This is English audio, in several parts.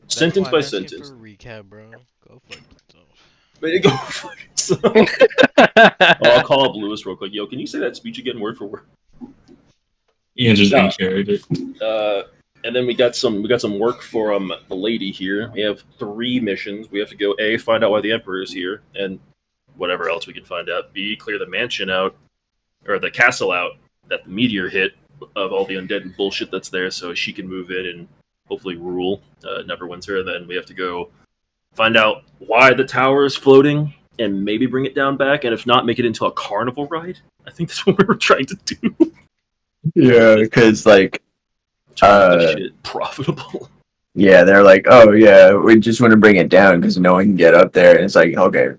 Sentence why by I'm asking for sentence. a recap, bro. Go fuck yourself. Ready to go fuck yourself. Oh, I'll call up Lewis real quick. Yo, can you say that speech again, word for word? Ian just Nah. incarried Uh, and then we got some work for the lady here. We have 3 missions. We have to go A, find out why the Emperor is here, and whatever else we can find out. B, clear the mansion out, or the castle out that the meteor hit of all the undead and bullshit that's there, so she can move in and hopefully rule Neverwinter. And then we have to go find out why the tower is floating and maybe bring it down back, and if not, make it into a carnival ride. I think that's what we were trying to do. Yeah, because like, Turn the shit profitable. yeah, they're like, oh yeah, we just want to bring it down because no one can get up there. And it's like, okay,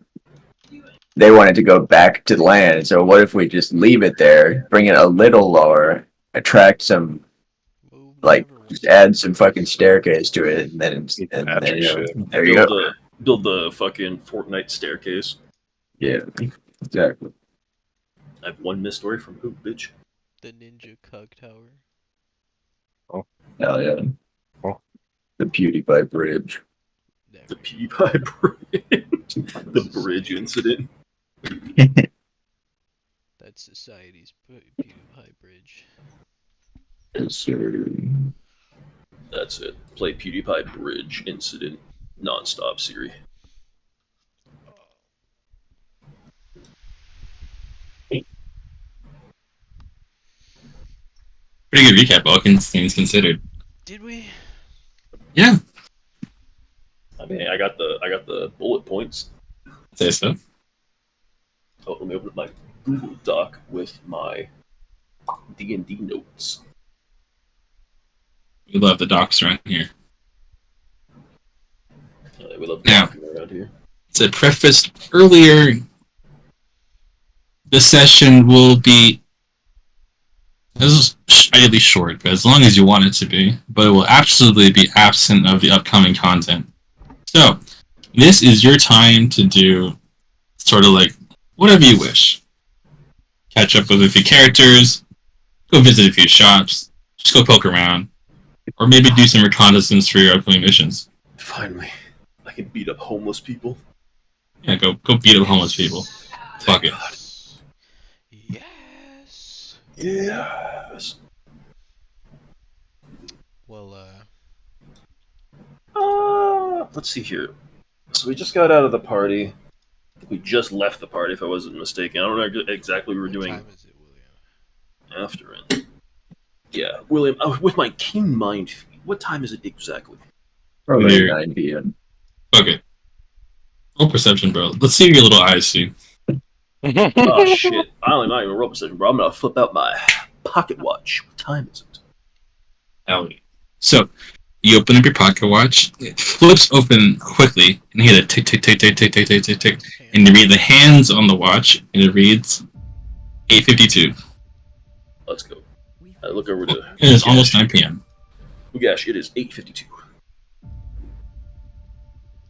they wanted to go back to the land. So what if we just leave it there, bring it a little lower, attract some, Move like, Neverwinter. just add some fucking staircase to it, and then Magic shit. there you go. Build the fucking Fortnite staircase. Yeah, exactly. I have one missed story from who, bitch? The Ninja Cug Tower. Hell yeah. Oh. The PewDiePie bridge. The PewDiePie bridge. The bridge incident. That's society's PewDiePie bridge. Yes, sir. That's it. Play PewDiePie bridge incident nonstop Siri. Pretty good recap, all things considered. Did we? Yeah, I mean, I got the bullet points. say so. Oh, let me open up my Google Doc with my D&D notes. We love the docs around here. We love Now. talking around here. As I prefaced earlier, the session will be ideally short, but as long as you want it to be. But it will absolutely be absent of the upcoming content. So, this is your time to do sort of like whatever you wish. Catch up with a few characters, go visit a few shops, just go poke around, or maybe do some reconnaissance for your upcoming missions. Finally, I can beat up homeless people. Yeah, go beat up homeless people. Fuck it. Yes. Yes. Well, Let's see here. So we just got out of the party. I think we just left the party, if I wasn't mistaken. I don't know exactly what we were what doing time is it, William? after it. Yeah, William, with my keen mind, what time is it exactly? Probably Weird. 9 p.m. Okay. Roll perception, bro. Let's see your little eyes see. Oh shit! I'm not even roll perception, bro. I'm gonna flip out my pocket watch. What time is it? Hell yeah. So, you open up your pocket watch, it flips open quickly, and you hear the tick, tick, tick, tick, tick, tick, tick, tick, tick, and you read the hands on the watch, and it reads 8:52. Let's go. I look over to. It is almost 9 p.m. Ugash, it is 8:52.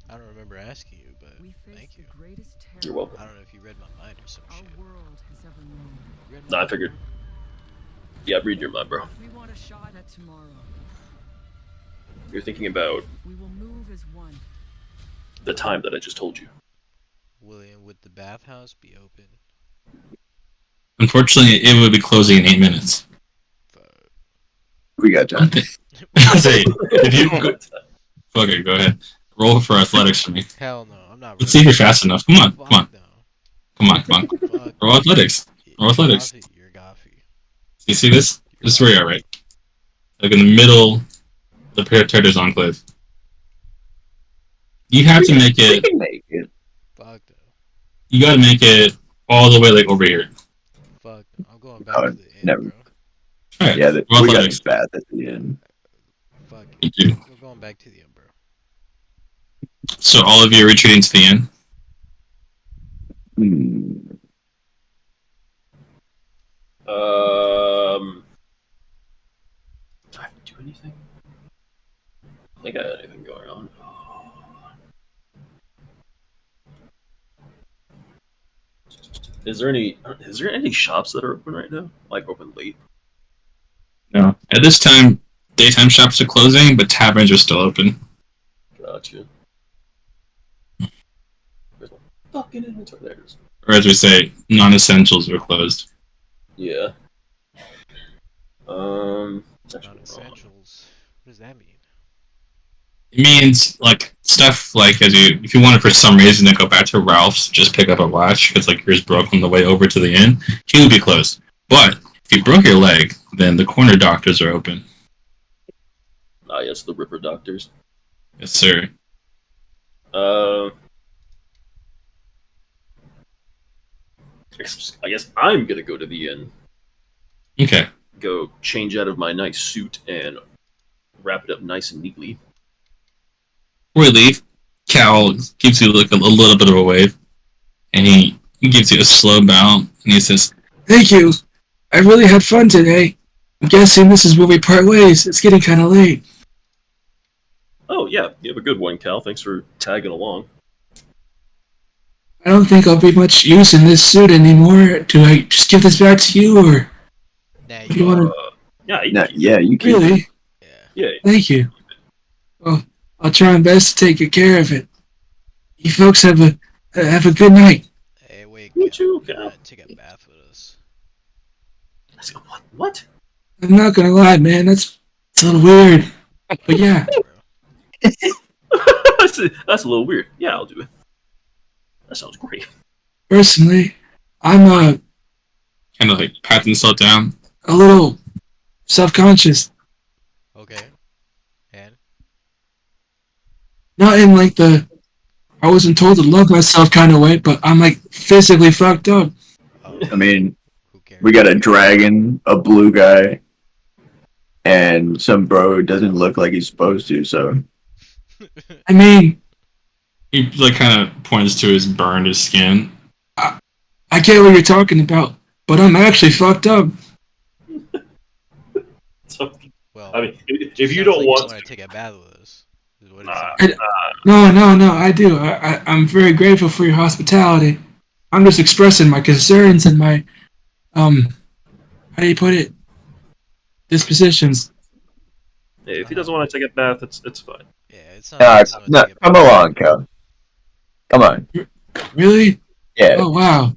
I don't remember asking you, but thank you. You're welcome. I don't know if you read my mind or some shit. Read my Nah, I mind. figured. Yeah, read your mind, bro. We want a shot at tomorrow. You're thinking about We will move as one. the time that I just told you. William, would the bathhouse be open? Unfortunately, it would be closing in 8 minutes. Fuck. We got time. I say, if you go, fuck it, go ahead. Roll for athletics for me. Hell no, I'm not. Let's see if you're fast enough. Come on, Fuck come on, no. come on, come on. Fuck. Roll athletics. Roll athletics. You're Goffy. You see this? This is where you are, right? Like in the middle of the Predator's Enclave. You have to make We it, can make it. Fuck no. you gotta make it all the way like over here. Fuck no. I'm going back Oh, to the end, never. bro. Alright, Yeah, roll we got athletics. a bath at the end. Fuck. You do. We're going back to the end, bro. So all of you are retreating to the end. Do I have to do anything? I think I had anything going on. Is there any shops that are open right now? Like open late? No. At this time, daytime shops are closing, but taverns are still open. Gotcha. Where's my fucking inventory? There it is. Or as we say, non-essentials are closed. Yeah. It's actually wrong. Non-essentials. What does that mean? It means like stuff like if you wanted for some reason to go back to Ralph's, just pick up a watch because like yours broke on the way over to the inn, he would be closed. But if you broke your leg, then the corner doctors are open. Ah, yes, the Ripper Doctors. Yes, sir. I guess I'm gonna go to the inn, Okay. go change out of my nice suit, and wrap it up nice and neatly. Before we leave, Cal gives you like a little bit of a wave, and he gives you a slow bow, and he says, "Thank you. I really had fun today. I'm guessing this is where we part ways. It's getting kind of late." Oh yeah, you have a good one, Cal. Thanks for tagging along. I don't think I'll be much use in this suit anymore. Do I just give this back to you, or Nah, do you want to? Yeah, you No, can- yeah, you can. Really? Yeah. yeah. Thank you. Well, I'll try my best to take good care of it. You folks have a good night. Hey, wait. You too, you Cal. wanna take a bath with us? I said, what? What? I'm not gonna lie, man. It's a little weird, but yeah. Bro. That's a little weird. Yeah, I'll do it. That sounds great. Personally, I'm kind of like pat himself down, a little self-conscious. Okay. And? Not in like the I wasn't told to love myself kind of way, but I'm like physically fucked up. Oh, I mean, who cares? we got a dragon, a blue guy, and some bro who doesn't look like he's supposed to, so. I mean, he like kind of points to his burned skin. I get what you're talking about, but I'm actually fucked up. So, Well, I mean, if just you sounds don't like want to take a bath with us. Is what it Nah. sounds like. No, I do. I'm very grateful for your hospitality. I'm just expressing my concerns and my, how do you put it? Dispositions. hey, if he doesn't want to take a bath, it's fine. Yeah, it's not. Nah, it's not no, take a come bath. along, Cal. Come on. Really? Yeah, Oh, wow.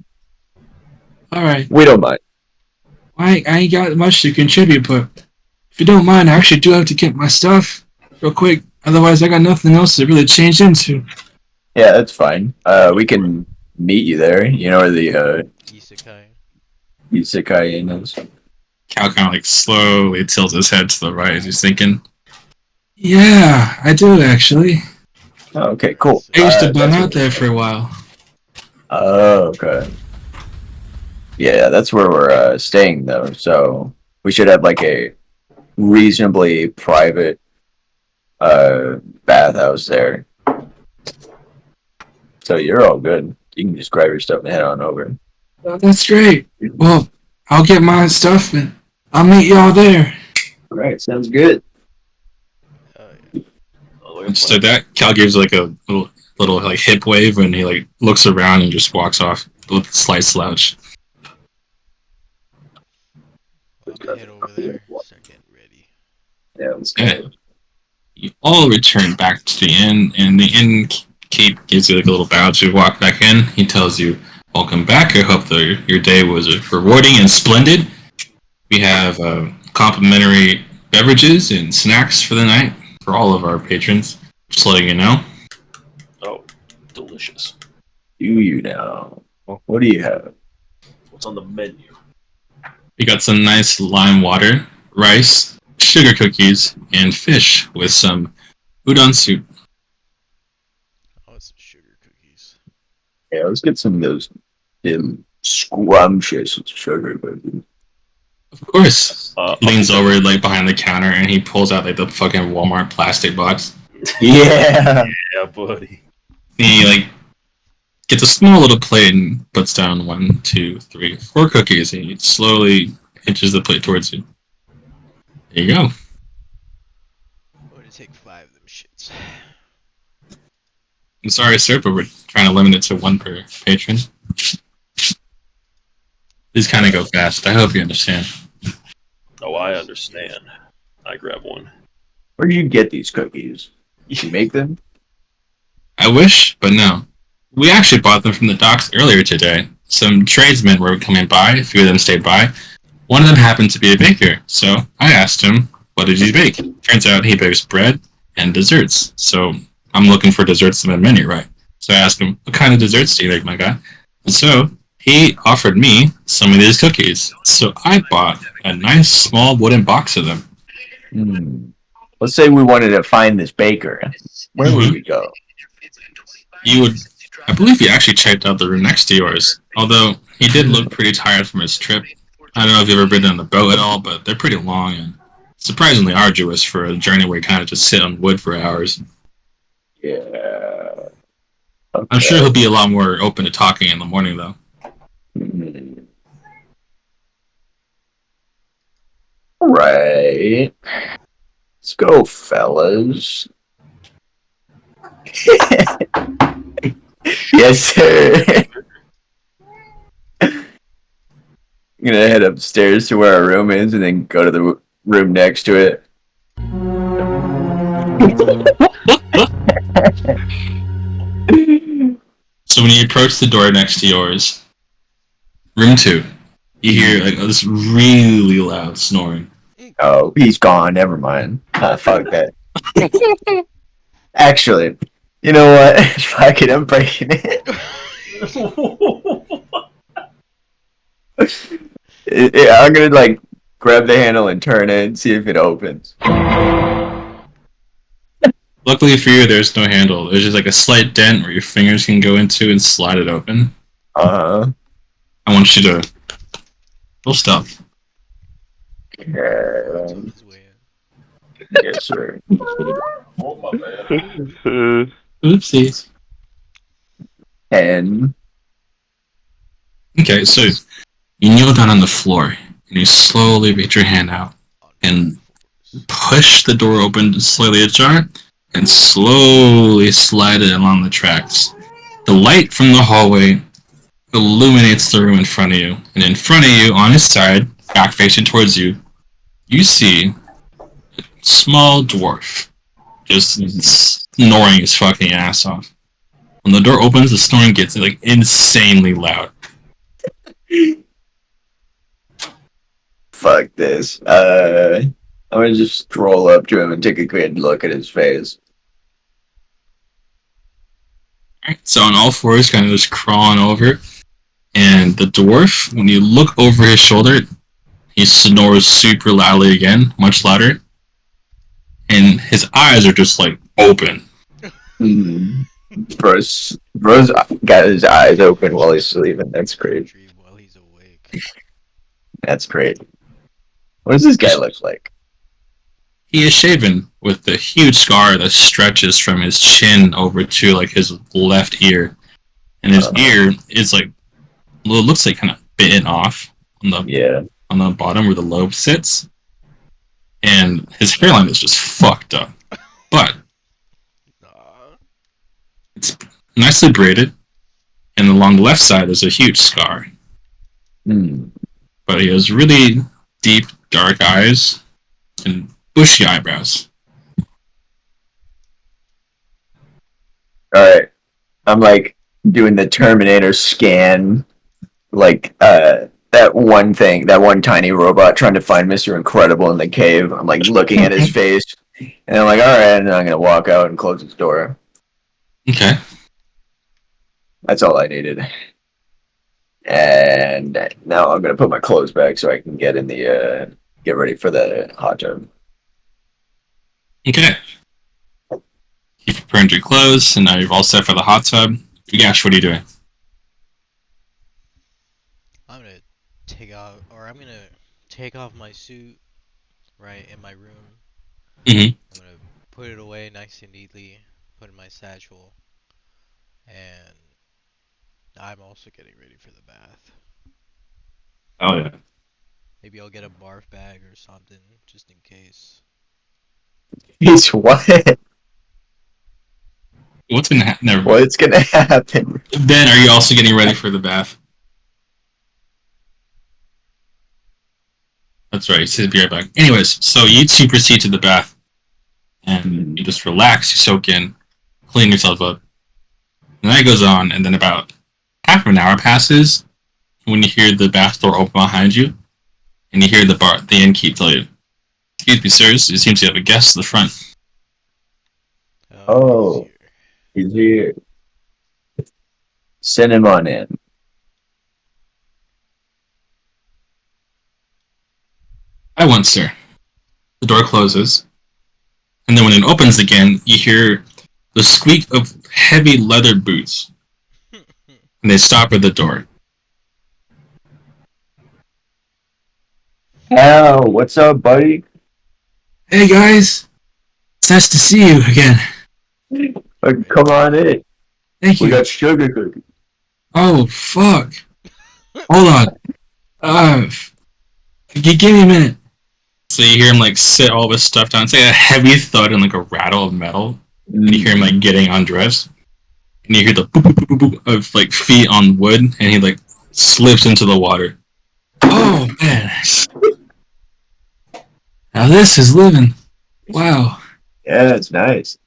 Alright. we don't mind. I ain't got much to contribute, but if you don't mind, I actually do have to get my stuff real quick. Otherwise, I got nothing else to really change into. Yeah, that's fine. We can meet you there. You know where the Isekai. Isekai Inn is? Cal kind of like slowly tilts his head to the right as he's thinking. Yeah, I do actually. Oh, okay, cool. I used to bum that's out what- there for a while. Oh, okay. Yeah, that's where we're staying though. So we should have like a reasonably private bathhouse there. So you're all good. You can just grab your stuff and head on over. That's great. Well, I'll get my stuff and I'll meet y'all there. All right, sounds good. Oh, Instead of that, Cal gives like a little like hip wave and he like looks around and just walks off with a slight slouch. I'm gonna head over there. Start getting ready. Yeah, let's Okay. You all return back to the inn, and the innkeep gives you like a little bow to walk back in. He tells you, "Welcome back. I hope your day was rewarding and splendid. We have complimentary beverages and snacks for the night for all of our patrons. Just letting you know." Oh, delicious. Do you now? What do you have? What's on the menu? We got some nice lime water, rice, sugar cookies, and fish with some udon soup. Oh, it's some sugar cookies. Yeah, let's get some of those scrumptious sugar cookies. Of course. Uh, Leans over like behind the counter and he pulls out like the fucking Walmart plastic box. Yeah. Yeah, buddy. He like gets a small little plate and puts down 1, 2, 3, 4 cookies and he slowly inches the plate towards you. There you go. I'm gonna take 5 of them shits. I'm sorry, sir, but we're trying to limit it to 1 per patron. These kind of go fast. I hope you understand. Oh, I understand. I grab one. Where do you get these cookies? You make them? I wish, but no. We actually bought them from the docks earlier today. Some tradesmen were coming by, a few of them stayed by. One of them happened to be a baker, so I asked him, what did he bake? Turns out he bakes bread and desserts. So I'm looking for desserts in the menu, right? So I asked him, what kind of desserts do you make, my guy? And so he offered me some of these cookies. So I bought a nice small wooden box of them. Let's say we wanted to find this baker. Where would we go? You would, I believe he actually checked out the room next to yours. Although he did look pretty tired from his trip. I don't know if you've ever been on the boat at all, but they're pretty long and surprisingly arduous for a journey where you kind of just sit on wood for hours. Yeah. Okay. I'm sure he'll be a lot more open to talking in the morning, though. All right. Let's go, fellas. Yes, sir. I'm gonna head upstairs to where our room is and then go to the room next to it. So when you approach the door next to yours, room 2, you hear like this really loud snoring. Oh, he's gone. Never mind. Fuck that. Actually, you know what? Fuck it. I'm breaking it. I'm gonna like grab the handle and turn it and see if it opens. Luckily for you, there's no handle. There's just like a slight dent where your fingers can go into and slide it open. I want you to roll stealth. It's on his way in. Yes, sir. Oh my bad. Oopsies. And Okay, so you kneel down on the floor and you slowly reach your hand out and push the door open slightly ajar and slowly slide it along the tracks. The light from the hallway illuminates the room in front of you, and in front of you, on his side, back facing towards you, you see a small dwarf just snoring his fucking ass off. When the door opens, the snoring gets like insanely loud. fuck this. I'm gonna just stroll up to him and take a good look at his face. Alright, so on all fours, kind of just crawling over, and the dwarf, when you look over his shoulder, he snores super loudly again, much louder, and his eyes are just like open. Bro's got his eyes open while he's sleeping. That's great. Dream while he's awake. That's great. What does this guy look like? He is shaven with a huge scar that stretches from his chin over to like his left ear, and his ear is like, well, it looks like kind of bitten off on the bottom where the lobe sits, and his hairline is just fucked up, but it's nicely braided, and along the left side there's a huge scar. But he has really deep, dark eyes and bushy eyebrows. Alright. I'm like doing the Terminator scan, like that one tiny robot trying to find Mr. Incredible in the cave. I'm like looking at his face, and I'm like, alright, and then I'm gonna walk out and close his door. Okay. That's all I needed. And now I'm gonna put my clothes back so I can get in the get ready for the hot tub. Okay. You've prepared your clothes, and now you're all set for the hot tub. Gash, what are you doing? I'm gonna take off my suit right in my room. Mm-hmm. I'm gonna put it away nice and neatly, put in my satchel, and I'm also getting ready for the bath. Oh yeah. Maybe I'll get a barf bag or something just in case. He's what? What's gonna happen? Never mind. What's gonna happen? Ben, are you also getting ready for the bath? That's right. He said be right back. Anyways, so you two proceed to the bath, and you just relax. You soak in, clean yourself up, And that goes on, and then about half an hour passes when you hear the bath door open behind you, and you hear the innkeep tell you, "Excuse me, sirs, it seems you have a guest at the front." Oh. He's He's here. Send him on in. "I want, sir." The door closes, and then when it opens again, you hear the squeak of heavy leather boots, here. and they stop at the door. Hal, what's up, buddy? "Hey guys, it's nice to see you again." Come on in. "Thank We you." got sugar cookies. "Oh fuck! Hold on. Give me a minute." So you hear him like sit all of his stuff down. It's like a heavy thud and like a rattle of metal. And you hear him like getting undressed. And you hear the boop, boop, boop, boop, boop of like feet on wood, and he like slips into the water. "Oh man. Now this is living. Wow. Yeah, it's nice.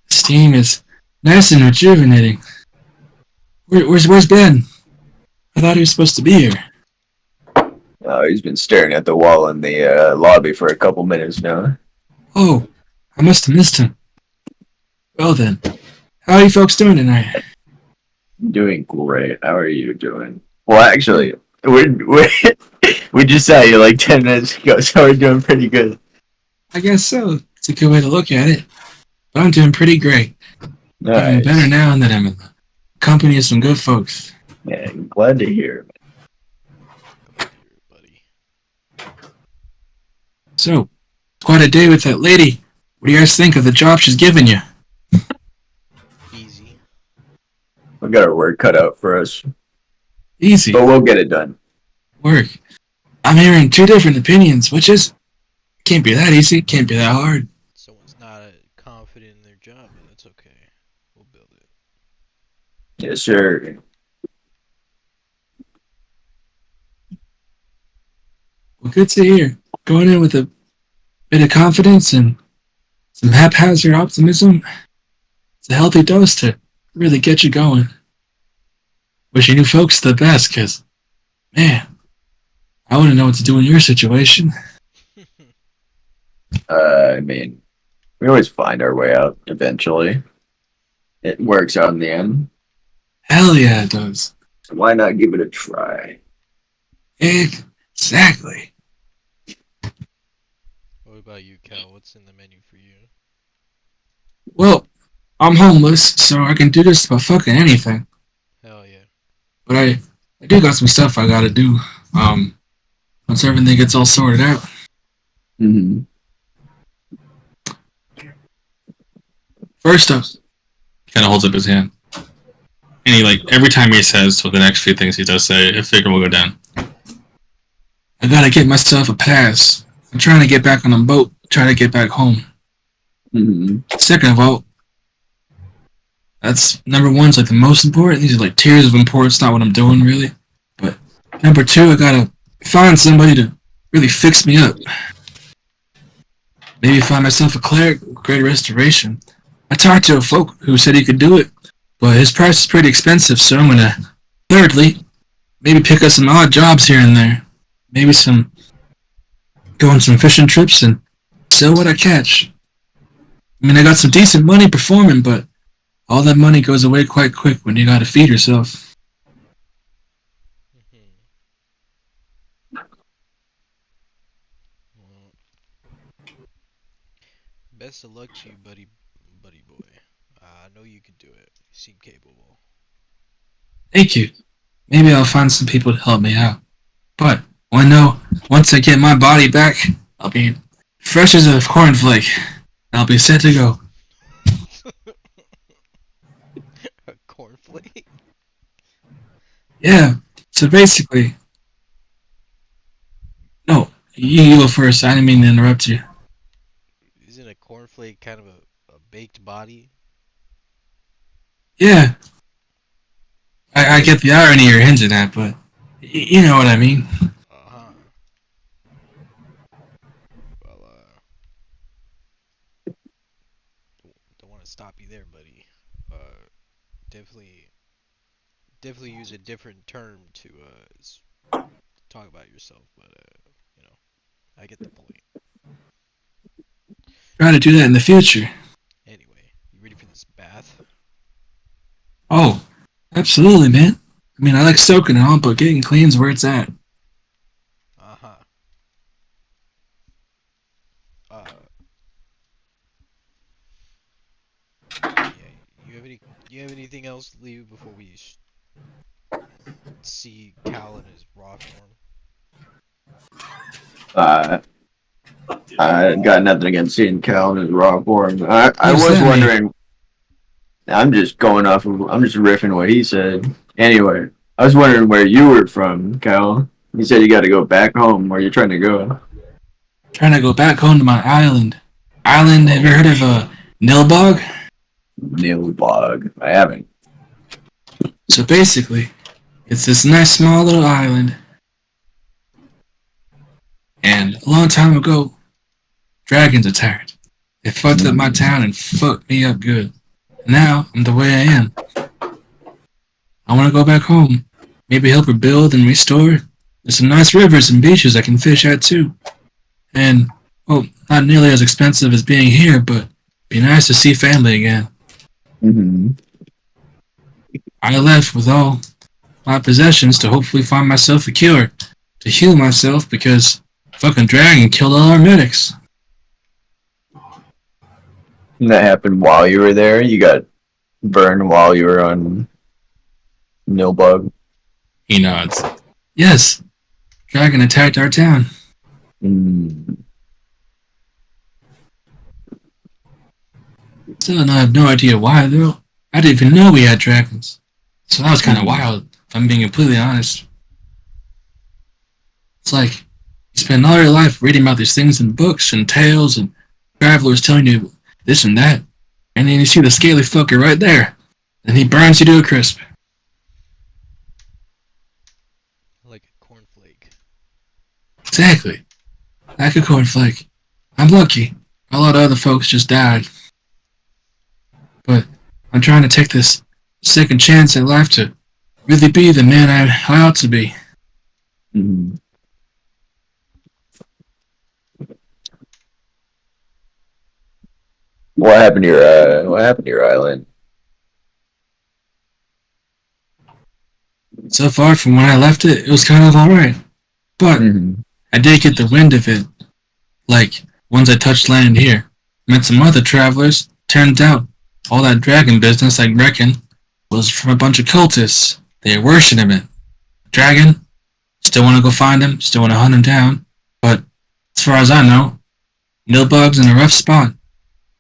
Steam is nice and rejuvenating. Where's Ben? I thought he was supposed to be here." Oh, he's been staring at the wall in the lobby for a couple minutes now. "Oh, I must have missed him. Well then, how are you folks doing tonight?" Doing great. How are you doing? Well, actually, we just saw you like 10 minutes ago, so we're doing pretty good. "I guess so. It's a good way to look at it. But I'm doing pretty great. Even Nice. better now that I'm in the company of some good folks." Yeah, I'm glad to hear. Come here, buddy. "So, it's quite a day with that lady. What do you guys think of the job she's given you?" Easy. We got our work cut out for us, "Easy. but we'll get it done. Work. I'm hearing two different opinions, which is, can't be that easy, can't be that hard." Someone's not confident in their job, but that's okay. We'll build it. Yes, sir. Well, good to hear. Going in with a bit of confidence and some haphazard optimism, it's a healthy dose to really get you going. Wishing you folks the best, because, man, I wouldn't know what to do in your situation. I mean, we always find our way out eventually. It works out in the end. Hell yeah, it does. So why not give it a try? Exactly. What about you, Cal? What's in the menu for you? Well, I'm homeless, so I can do just about fucking anything. Hell yeah. But I do got some stuff I gotta do. Once everything gets all sorted out. Mm-hmm. First up, kind of holds up his hand. And he, like, every time he says, for the next few things he does say, a figure will go down. "I gotta get myself a pass. I'm trying to get back on a boat, trying to get back home. Mm-hmm. Second of all, that's number one's like the most important. These are like tiers of importance, not what I'm doing really. But number two, I gotta find somebody to really fix me up. Maybe find myself a cleric with great restoration. I talked to a folk who said he could do it, but his price is pretty expensive, so I'm gonna, thirdly, maybe pick up some odd jobs here and there. Maybe go on some fishing trips and sell what I catch. I mean, I got some decent money performing, but all that money goes away quite quick when you gotta feed yourself." Mhm. Well, best of luck to you, buddy boy. I know you can do it. You seem capable. "Thank you. Maybe I'll find some people to help me out. But once I get my body back, I'll be fresh as a cornflake. I'll be set to go." A cornflake? Yeah. So basically, no, you go first. I didn't mean to interrupt you. Isn't a cornflake kind of a baked body? Yeah. I get the irony you're hinting at, but you know what I mean. Uh-huh. Well, don't want to stop you there, buddy. definitely use a different term to talk about yourself, but you know, I get the point. Try to do that in the future. Anyway, you ready for this bath? Oh, absolutely, man. I mean, I like soaking and all, but getting clean's where it's at. Uh-huh. Uh, yeah. You have anything else to leave before we see Cal in his raw form? Uh, I got nothing against seeing Cal in his raw form. I What's was that mean? wondering. I'm just going off of. I'm just riffing what he said. Anyway, I was wondering where you were from, Cal. You said you got to go back home. Where you trying to go? Trying to go back home to my island. Island, have you heard of Nilbog? Nilbog. I haven't. So basically, it's this nice small little island. And a long time ago, dragons attacked. They fucked up my town and fucked me up good. Now, I'm the way I am. I want to go back home. Maybe help rebuild and restore. There's some nice rivers and beaches I can fish at too. And, well, not nearly as expensive as being here, but be nice to see family again. Mm-hmm. I left with all my possessions to hopefully find myself a cure. To heal myself because fucking dragon killed all our medics. That happened while you were there. You got burned while you were on Nilbog. He nods. Yes, dragon attacked our town. Mm. Still, I have no idea why, though. I didn't even know we had dragons. So that was kind of wild, if I'm being completely honest. It's like, you spend all your life reading about these things in books and tales and travelers telling you this and that, and then you see the scaly fucker right there, and he burns you to a crisp. Like a cornflake. Exactly. Like a cornflake. I'm lucky. A lot of other folks just died. But I'm trying to take this second chance at life to really be the man I ought to be. Mm. What happened to your island? So far from when I left it, it was kind of alright. But Mm-hmm. I did get the wind of it. Like, once I touched land here. Met some other travelers. Turns out, all that dragon business, I reckon, was from a bunch of cultists. They were worshipping it. Dragon? Still want to go find him. Still want to hunt him down. But, as far as I know, Nilbog's in a rough spot.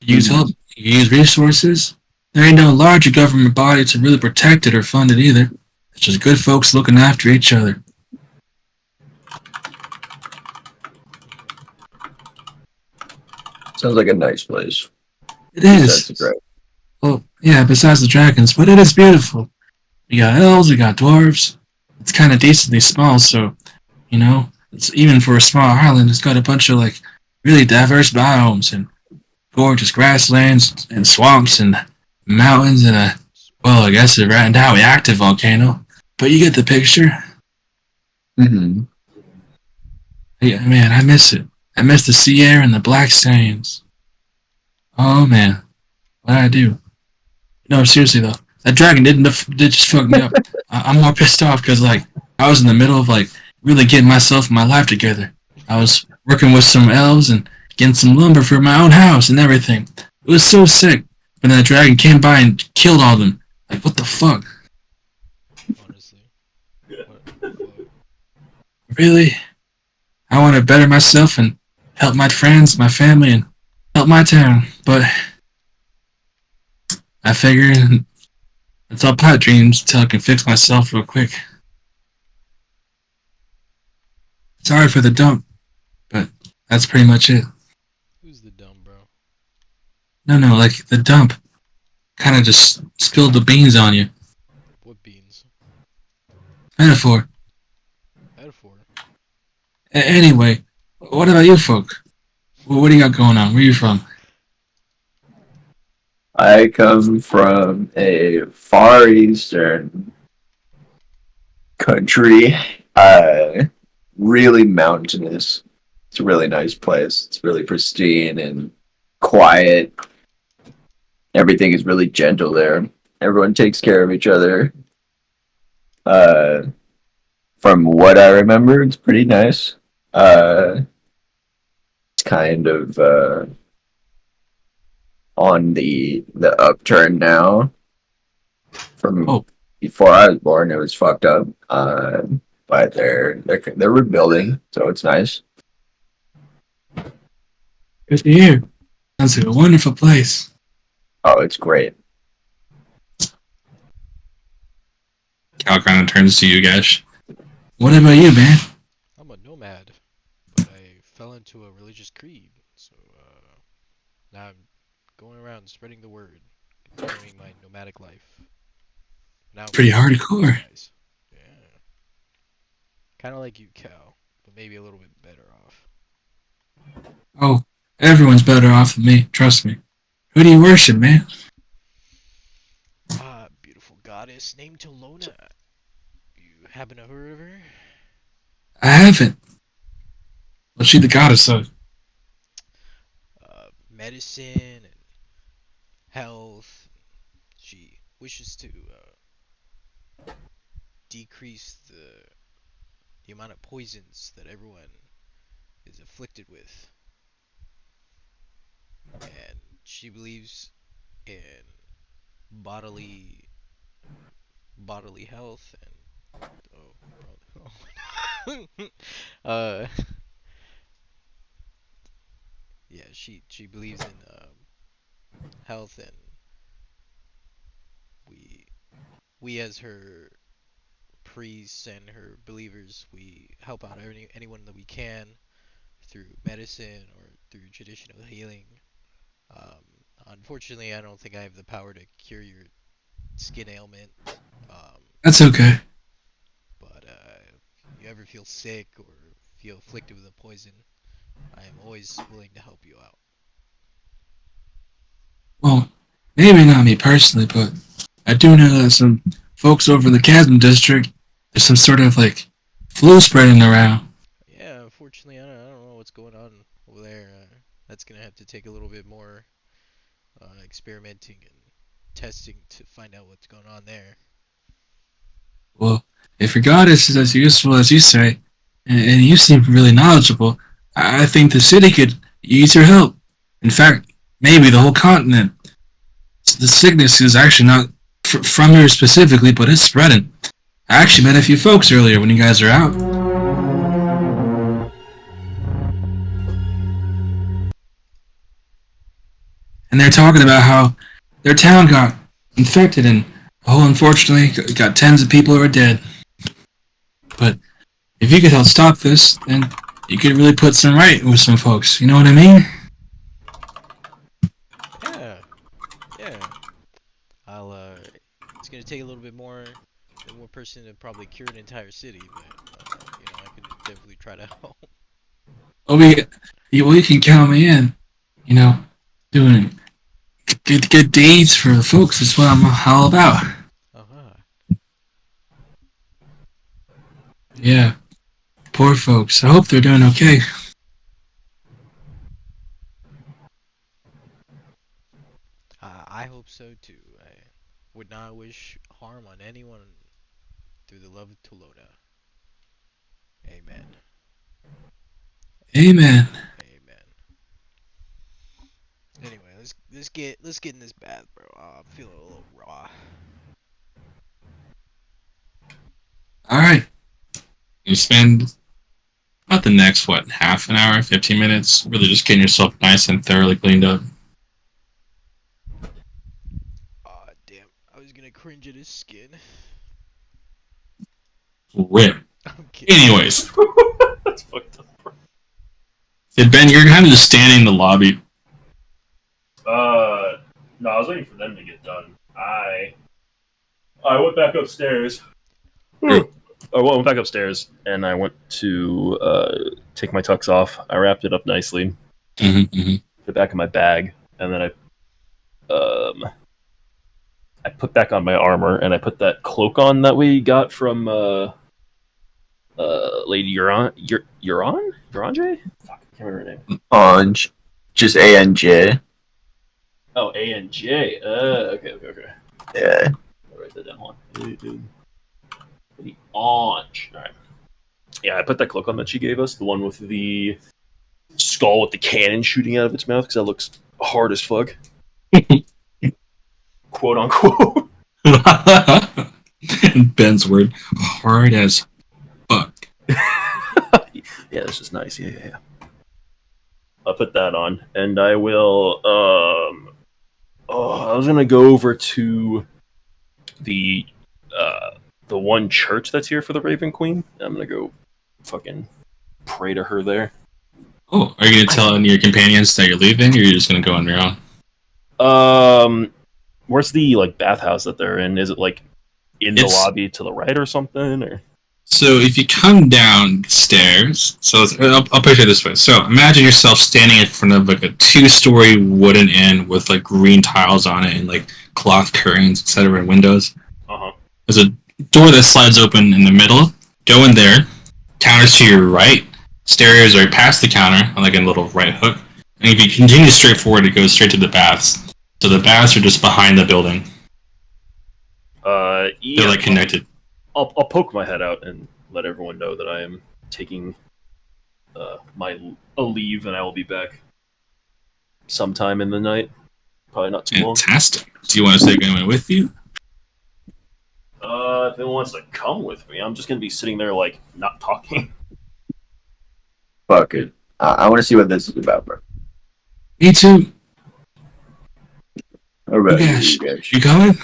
You use help. You use resources. There ain't no larger government body to really protect it or fund it either. It's just good folks looking after each other. Sounds like a nice place. It is. That's great. Well, yeah, besides the dragons, but it is beautiful. We got elves, we got dwarves. It's kind of decently small, so, you know, it's even for a small island, it's got a bunch of, like, really diverse biomes and gorgeous grasslands and swamps and mountains and well, I guess a right now active volcano. But you get the picture. Mm-hmm. Yeah, man, I miss it. I miss the sea air and the black sands. Oh, man. What'd I do? No, seriously, though. That dragon did just fuck me up. I'm more pissed off because, like, I was in the middle of, like, really getting myself and my life together. I was working with some elves and getting some lumber for my own house and everything. It was so sick. But then that dragon came by and killed all of them. Like, what the fuck? Honestly. What? Really? I want to better myself and help my friends, my family, and help my town. But I figure it's all pipe dreams until I can fix myself real quick. Sorry for the dump, but that's pretty much it. Who's the dumb bro? No, like the dump kind of just spilled the beans on you. What beans? Metaphor. Metaphor. Anyway, what about you folk? What do you got going on? Where you from? I come from a far eastern country. Really mountainous. It's a really nice place. It's really pristine and quiet. Everything is really gentle there. Everyone takes care of each other. Uh, from what I remember, it's pretty nice. It's kind of on the upturn now. From Oh. before I was born, it was fucked up. But they're rebuilding, so it's nice. Good to hear. Sounds like a wonderful place. Oh, it's great. Cal kind of turns to you, Gash. What about you, man? I'm a nomad, but I fell into a religious creed, so now I'm going around spreading the word, continuing my nomadic life. Now Pretty hardcore. Yeah. Kind of like you, Cal, but maybe a little bit better off. Oh, everyone's better off than me. Trust me. Who do you worship, man? Ah, beautiful goddess named Tolona. You happen to heard of her? I haven't. What's she the goddess of? Medicine and health. She wishes to decrease the amount of poisons that everyone is afflicted with. And she believes in bodily health and yeah, she believes in health, and we as her priests and her believers, we help out anyone that we can through medicine or through traditional healing. Unfortunately, I don't think I have the power to cure your skin ailment. That's okay. But if you ever feel sick or feel afflicted with a poison, I am always willing to help you out. Well, maybe not me personally, but I do know that some folks over in the Chasm District, there's some sort of like flu spreading around. Yeah, unfortunately, I don't know what's going on over there. That's gonna have to take a little bit more experimenting and testing to find out what's going on there. Well, if your goddess is as useful as you say, and you seem really knowledgeable, I think the city could use your help. In fact, maybe the whole continent. The sickness is actually not from here specifically, but it's spreading. I actually met a few folks earlier when you guys are out. And they're talking about how their town got infected and, oh, unfortunately, got tens of people who are dead. But if you could help stop this, then you could really put some right with some folks. You know what I mean? Yeah. It's gonna take a little bit more than one person to probably cure an entire city, but I can definitely try to help. Well, you can count me in. You know, doing good deeds for the folks is what I'm all about. Uh-huh. Yeah. Poor folks. I hope they're doing okay. I hope so too. I would not wish harm on anyone through the love of Tolona. Amen. Amen. Amen. Anyway, let's get in this bath, bro. I'm feeling a little raw. Alright. You spend about the next, half an hour, 15 minutes, really just getting yourself nice and thoroughly cleaned up. Aw, damn. I was gonna cringe at his skin. Rip. I'm kidding. Anyways, That's fucked up. hey, Ben, you're kind of just standing in the lobby. No, I was waiting for them to get done. I went back upstairs. I went back upstairs and I went to take my tux off. I wrapped it up nicely, Mm-hmm. put it back in my bag, and then I I put back on my armor and I put that cloak on that we got from Lady Uranje? Fuck, I can't remember her name. Anj. Just ANJ. Oh, ANJ. Okay. Yeah. I'll write that down. Hold on. Lady Anj. Alright. Yeah, I put that cloak on that she gave us, the one with the skull with the cannon shooting out of its mouth, because that looks hard as fuck. Quote unquote. Ben's word, hard as fuck. Yeah, this is nice. Yeah. I'll put that on, and I will. I was gonna go over to the one church that's here for the Raven Queen. I'm gonna go fucking pray to her there. Oh, are you gonna tell your companions that you're leaving, or you're just gonna go on your own? Where's the bathhouse that they're in? Is it in the It's- lobby to the right or something? Or So if you come downstairs, I'll picture it this way. So imagine yourself standing in front of a 2-story wooden inn with green tiles on it and cloth curtains, etc., and windows. There's a door that slides open in the middle. Go in there. Counter's to your right. Stairs are past the counter on a little right hook. And if you continue straight forward, it goes straight to the baths. So the baths are just behind the building. yeah, They're connected. I'll poke my head out and let everyone know that I am taking a leave, and I will be back sometime in the night. Probably not too long. Fantastic. Do you want to take anyone with you? If anyone wants to come with me, I'm just gonna be sitting there not talking. Fuck it. I want to see what this is about, bro. Me too. All right, Ugash, Ugash. you coming?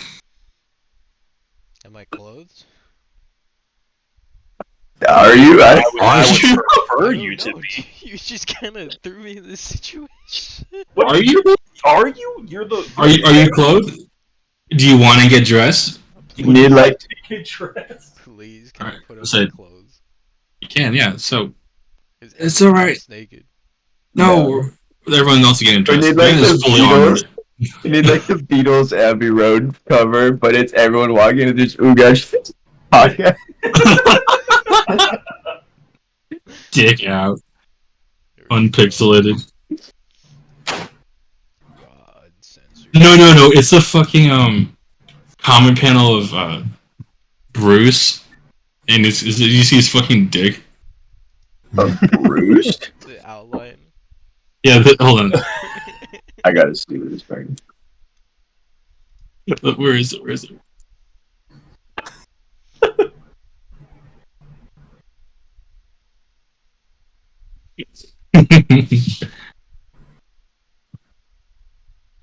Am I clothed? Are you? I Are would you? prefer I you don't to know. be. You just kind of threw me in this situation. Are you? Are you? You're the. Are you clothed? Do you want to get dressed? You Need, take a dress. Please, can Alright, I put on so- my clothes? You can, yeah. So Is It's everyone alright. else naked? no, everyone else is getting dressed. need, Ben is the fully Beatles. armored. You need the Beatles Abbey Road cover, but it's everyone walking and there's Ugash podcast. Dick out, unpixelated. God, censored. No. It's the fucking comment panel of Bruce, and you see his fucking dick. Bruce? The outline. Yeah, hold on. I gotta see this thing. Where is it? Where is it?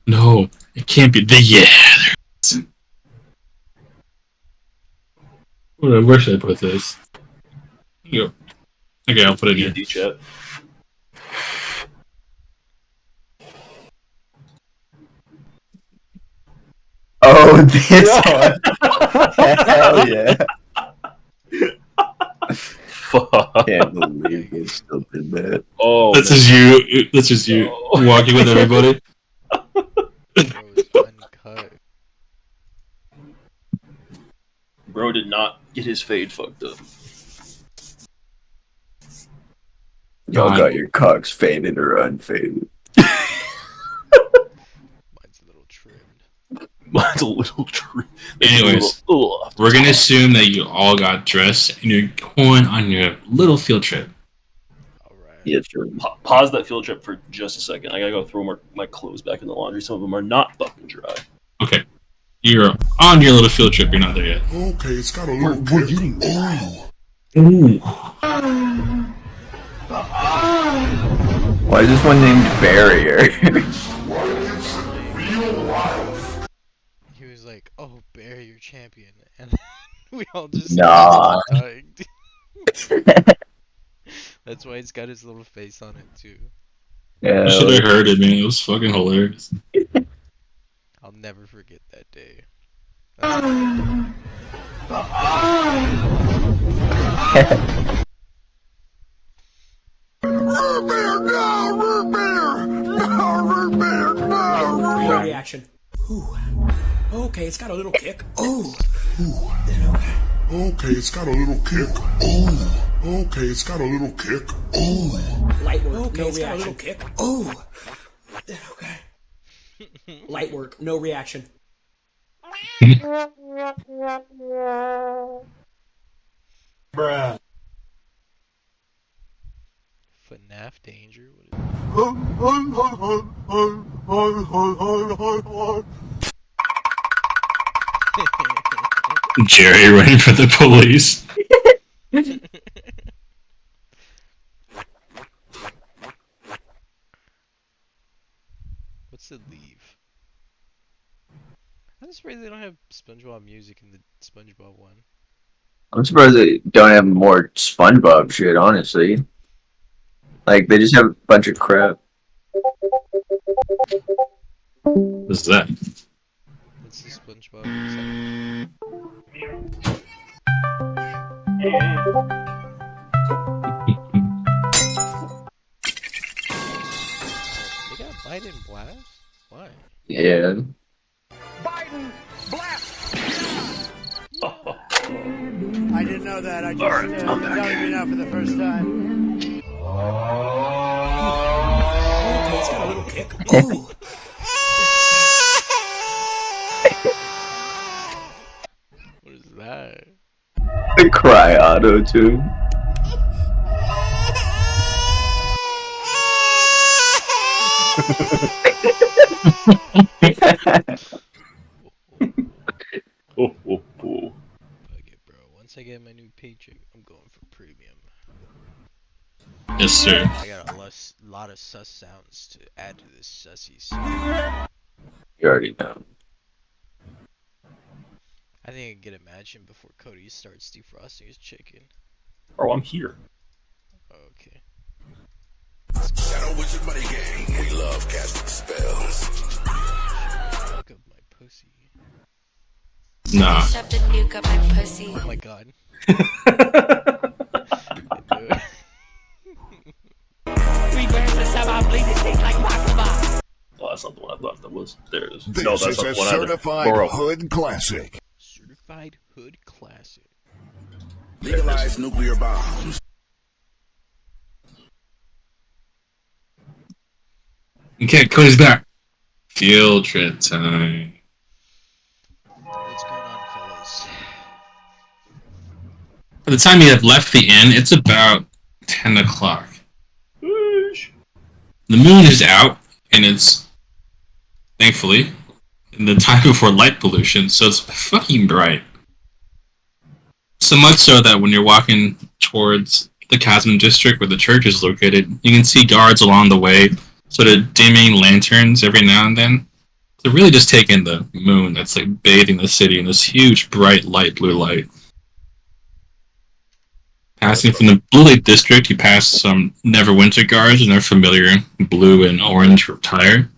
No, it can't be. Where should I put this? Here you go. Okay, I'll put it here. D chat. Oh, this Hell yeah. Fuck. Can't believe they still did that. Oh. That's just you. That's just you No. walking with everybody. Bro, it's uncut. Bro did not get his fade fucked up. Y'all God. got your cocks faded or unfaded. Mine's a little trimmed. Mine's a little true. Anyways, we're gonna assume that you all got dressed and you're going on your little field trip. Alright. Yeah, sure. Pause that field trip for just a second. I gotta go throw my clothes back in the laundry. Some of them are not fucking dry. Okay, you're on your little field trip. You're not there yet. Okay, it's got a little getting Ooh. Why is this one named Barrier? He was like, "Oh, Bear, you're champion," and we all just Nah. started dying. That's why he's got his little face on it too. You should have heard it, man. It was fucking hilarious. I'll never forget that day. That's a good day. root beer, no root beer, no root beer, no root beer. Reaction. Ooh. Okay, it's got a little kick. Ooh. Okay, it's got a little kick. Ooh. Okay, it's got a little kick. Ooh. Light work, okay, no reaction. Got a little kick. Ooh. Okay. Light work, no reaction. Bruh. FNAF danger? What is Jerry running for the police. What's the leave? I'm surprised they don't have SpongeBob music in the SpongeBob one. I'm surprised they don't have more SpongeBob shit, honestly. Like, they just have a bunch of crap. What's that? What's the SpongeBob sound? They got Biden blast? Why? Yeah. Biden blast! I didn't know that. I just Alright, I'm back. telling you now for the first time. Okay, it's got a little kick. Ooh. What is that? The cry auto tune. Oh, oh, oh. Fuck it, bro. Once I get my new paycheck, I'm going for premium. Yes, sir. I got a lot of sus sounds to add to this sussy song. You already know. I think I can get Imagine before Cody starts defrosting his chicken. Oh, I'm here. Okay. Shadow Wizard Money Gang. We love casting spells. Fuck up my pussy. Nah. Shoved a nuke up my pussy. Oh my god. Oh, that's not the one I thought that was. There it is. This No, that's is not a the one either. certified Boro. hood classic. Certified Hood Classic. Legalized nuclear bombs. Okay, Cody's back. Field trip time. What's going on, fellas? By the time you have left the inn, it's about 10 o'clock. Whoosh. The moon is out, and it's, thankfully, in the time before light pollution, so it's fucking bright. So much so that when you're walking towards the Chasm District where the church is located, you can see guards along the way, sort of dimming lanterns every now and then. They're really just taking the moon that's like bathing the city in this huge, bright, light blue light. Passing from the Blue Lake District, you pass some Neverwinter guards in their familiar blue and orange attire.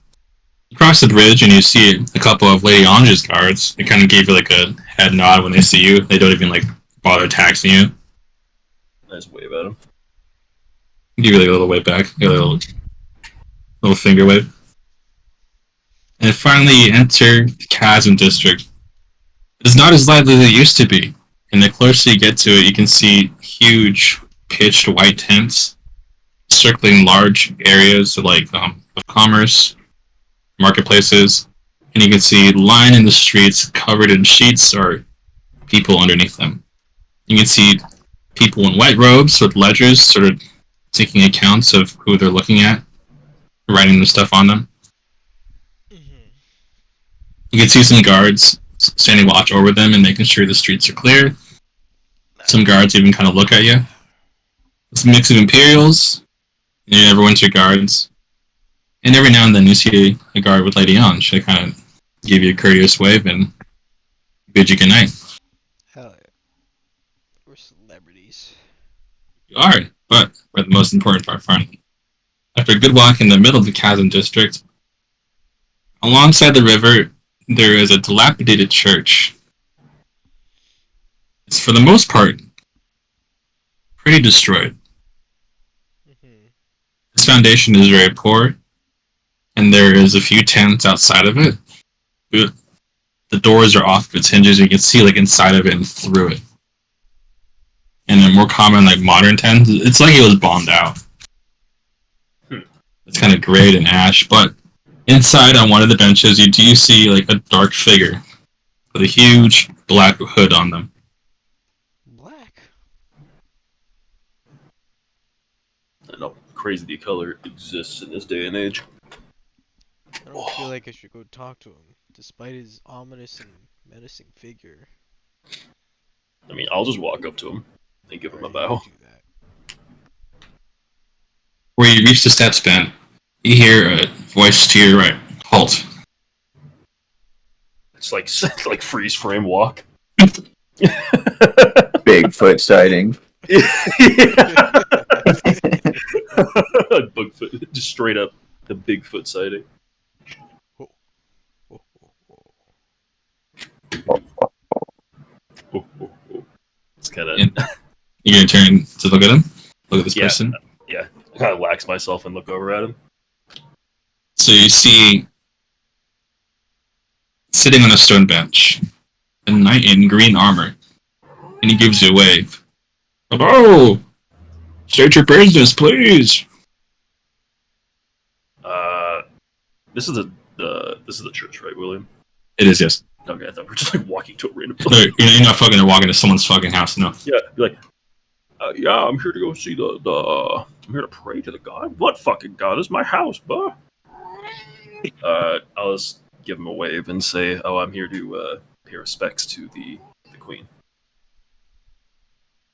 You cross the bridge and you see a couple of Lady Ange's guards. They kind of give you like a head nod when they see you. They don't even like bother taxing you. Nice wave at him. Give you like a little wave back, a little finger wave. And finally you enter the Chasm District. It's not as lively as it used to be. And the closer you get to it, you can see huge pitched white tents circling large areas of commerce, marketplaces, and you can see line in the streets covered in sheets or people underneath them. You can see people in white robes with ledgers, sort of taking accounts of who they're looking at, writing the stuff on them. You can see some guards standing watch over them and making sure the streets are clear. Some guards even kind of look at you. It's a mix of Imperials and Neverwinter guards. And every now and then you see a guard with Lady Ange. They kind of give you a courteous wave and bid you good night. Hell yeah. We're celebrities. You are, but we're the most important part finally. After a good walk in the middle of the Chasm District, alongside the river, there is a dilapidated church. It's for the most part pretty destroyed. Its foundation is very poor, and there is a few tents outside of it. the doors are off of its hinges. You can see like inside of it and through it. And in more common like modern times, it's like it was bombed out. It's kind of grayed and ash, but inside on one of the benches, you do see like a dark figure with a huge black hood on them. Black. I know, crazy the color exists in this day and age. I don't feel like I should go talk to him, despite his ominous and menacing figure. I mean, I'll just walk up to him and give him a bow. Do that. Where you reach the steps bend, you hear a voice to your right. Halt. It's like like freeze frame walk. Bigfoot sighting. Bigfoot, just straight up the Bigfoot sighting. Oh, oh, oh. It's kind of You're gonna turn to look at him? Look at this person? yeah. I kind of lax myself and look over at him. So you see, sitting on a stone bench, a knight in green armor, and he gives you a wave. Hello! State your business, please! This is the church, right, William? It is, yes. Okay, I thought we were just like walking to a random No, you're not fucking walking to someone's fucking house, no. Yeah, be like, yeah, I'm here to go see the. I'm here to pray to the God. What fucking God? This is my house, buh. I'll just give him a wave and say, "Oh, I'm here to pay respects to the Queen."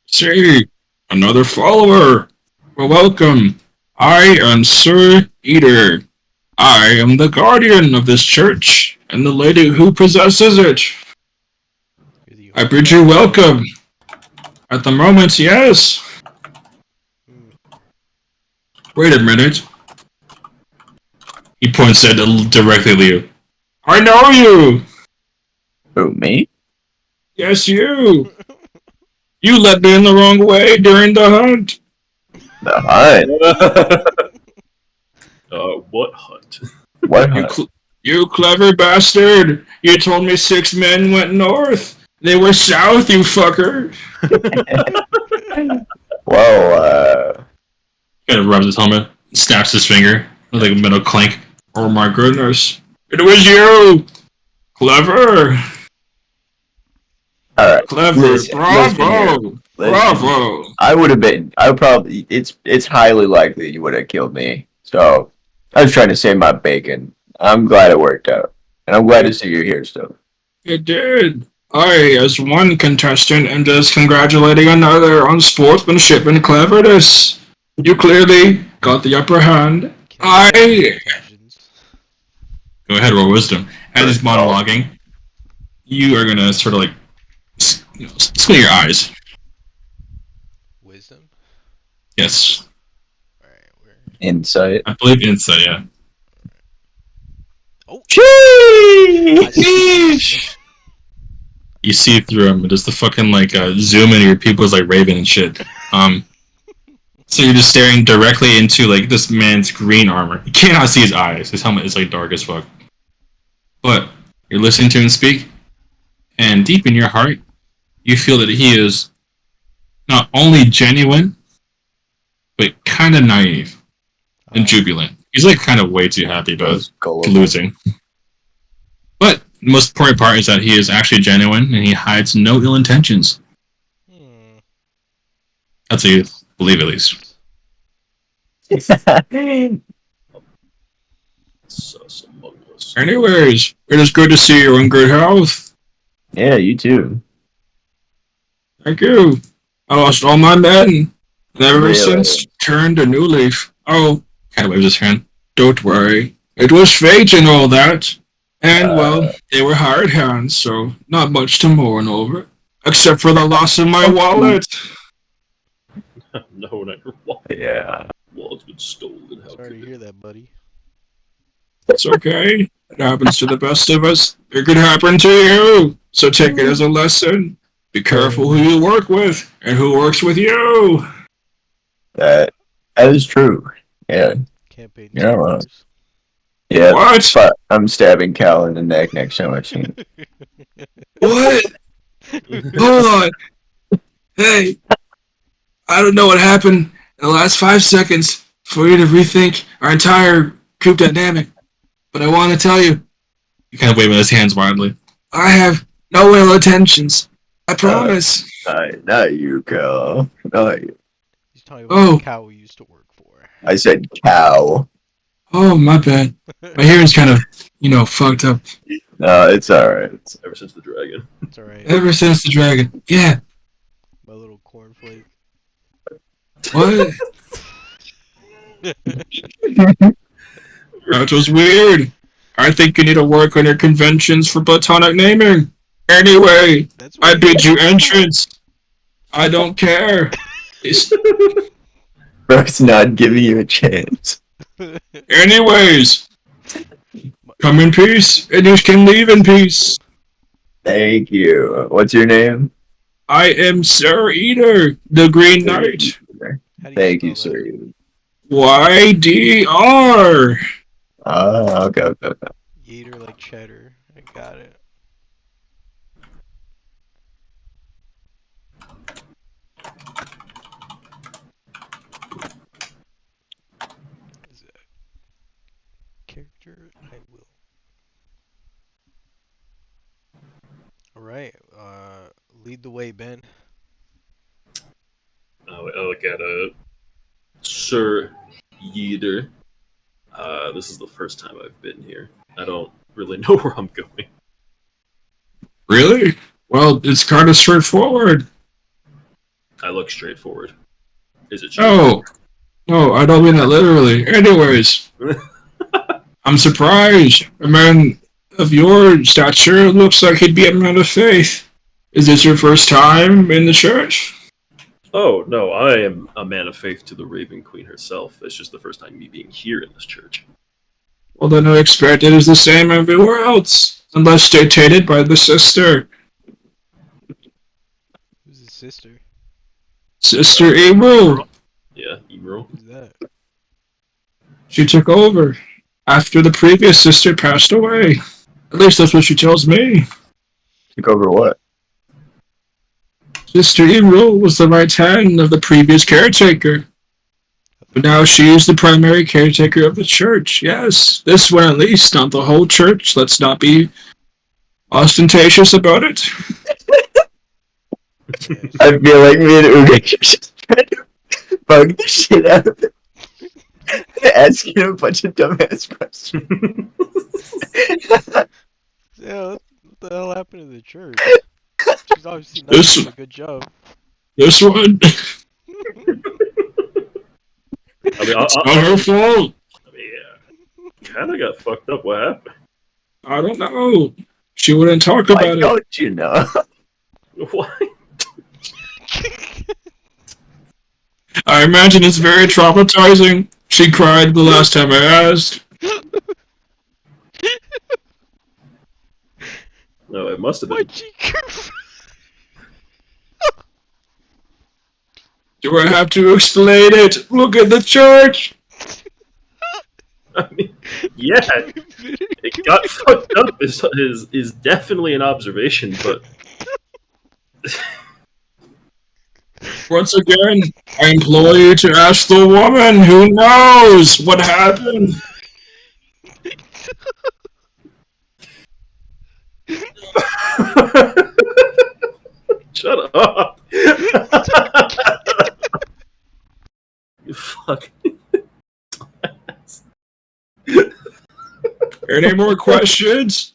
Say, another follower! Well, welcome. I am Sir Eater. I am the guardian of this church, and the lady who possesses it. I bid you welcome. At the moment, yes. Wait a minute. He points at directly at you. I know you! Who, me? Yes, you! You led me in the wrong way during the hunt. The hunt? What hunt? What hunt? You clever bastard! You told me 6 men went north. They were south, you fucker. Whoa, Kind of rubs his helmet, snaps his finger with like a metal clank. Oh my goodness! It was you. Clever. alright. Clever. Listen Bravo. here. Bravo. I would have been. I would probably. It's highly likely you would have killed me. So I was trying to save my bacon. I'm glad it worked out, and I'm glad to see you're here still. It did. I, as one contestant, am just congratulating another on sportsmanship and cleverness. You clearly got the upper hand. Go ahead, roll wisdom. As he's monologuing, you are gonna sort of like, squint your eyes. Wisdom? Yes. Alright, where? Insight. I believe insight, yeah. Oh! Sheesh! You see through him, does the fucking like zoom into your pupils like Raven and shit. So you're just staring directly into like this man's green armor. You cannot see his eyes. His helmet is like dark as fuck. But you're listening to him speak, and deep in your heart, you feel that he is not only genuine, but kind of naive and jubilant. He's like kind of way too happy about losing. But the most important part is that he is actually genuine and he hides no ill intentions. That's what you believe, at least. Sus among us. Anyways, it is good to see you in good health. Yeah, you too. Thank you. I lost all my men, and ever Really? since turned a new leaf. Oh, kind of waves his hand. Don't worry. It was fate and all that. And, well, they were hired hands, so not much to mourn over. Except for the loss of my wallet. No, not your wallet. Yeah. Wallet's been stolen. How Sorry could to hear that, buddy. It's okay. It happens to the best of us. It could happen to you. So take it as a lesson. Be careful who you work with and who works with you. That is true. Yeah. Can't pay You're not wrong. Yeah. What? But I'm stabbing Cal in the neck next time I see him. What? Hold on. Hey, I don't know what happened in the last 5 seconds for you to rethink our entire group dynamic, but I want to tell you. He kind of waving his hands wildly. I have no ill intentions. I promise. Not you, Cal. Not you. He's talking about Oh. the cow we used to work for. I said cow. Oh, my bad. My hearing's kind of, fucked up. No, it's alright. Ever since the dragon. It's alright. Ever since the dragon. Yeah. My little cornflake. What? That was weird. I think you need to work on your conventions for platonic naming. Anyway, That's I what bid you entrance. I don't care. It's- Bro's not giving you a chance. Anyways, come in peace, and you can leave in peace. Thank you. What's your name? I am Sir Eater, the Green Knight. How do Thank you, spell that? sir. YDR. Okay. Yater like cheddar. I got it. Is that character? I will. Alright, lead the way, Ben. I got Sir Yeater. This is the first time I've been here. I don't really know where I'm going. Really? Well, it's kind of straightforward. I look straightforward. Is it true? Oh, no, I don't mean that literally. Anyways, I'm surprised. A man of your stature looks like he'd be a man of faith. Is this your first time in the church? Oh, no, I am a man of faith to the Raven Queen herself. It's just the first time me being here in this church. Well, then I expect it is the same everywhere else, unless dictated by the sister. Who's his sister? Sister Emerald. Yeah, Emerald. Who's that? She took over after the previous sister passed away. At least that's what she tells me. Took over what? Sister Emerald was the right hand of the previous caretaker. But now she is the primary caretaker of the church. Yes, this one at least, not the whole church. Let's not be ostentatious about it. I feel like me and Uga are just trying to bug the shit out of him. Asking him a bunch of dumbass questions. Yeah, what the hell happened to the church? She's obviously not This- doing a good job. This one, I mean, it's not her fault. kind of got fucked up. What happened? I don't know. She wouldn't talk Why about it. don't you know? Why? I imagine it's very traumatizing. She cried the last time I asked. No, it must have My been. cheek. Do I have to explain it? Look at the church. I mean, yeah, it got fucked up is definitely an observation, but Once again, I implore you to ask the woman who knows what happened. shut up. You fuck. Any more questions?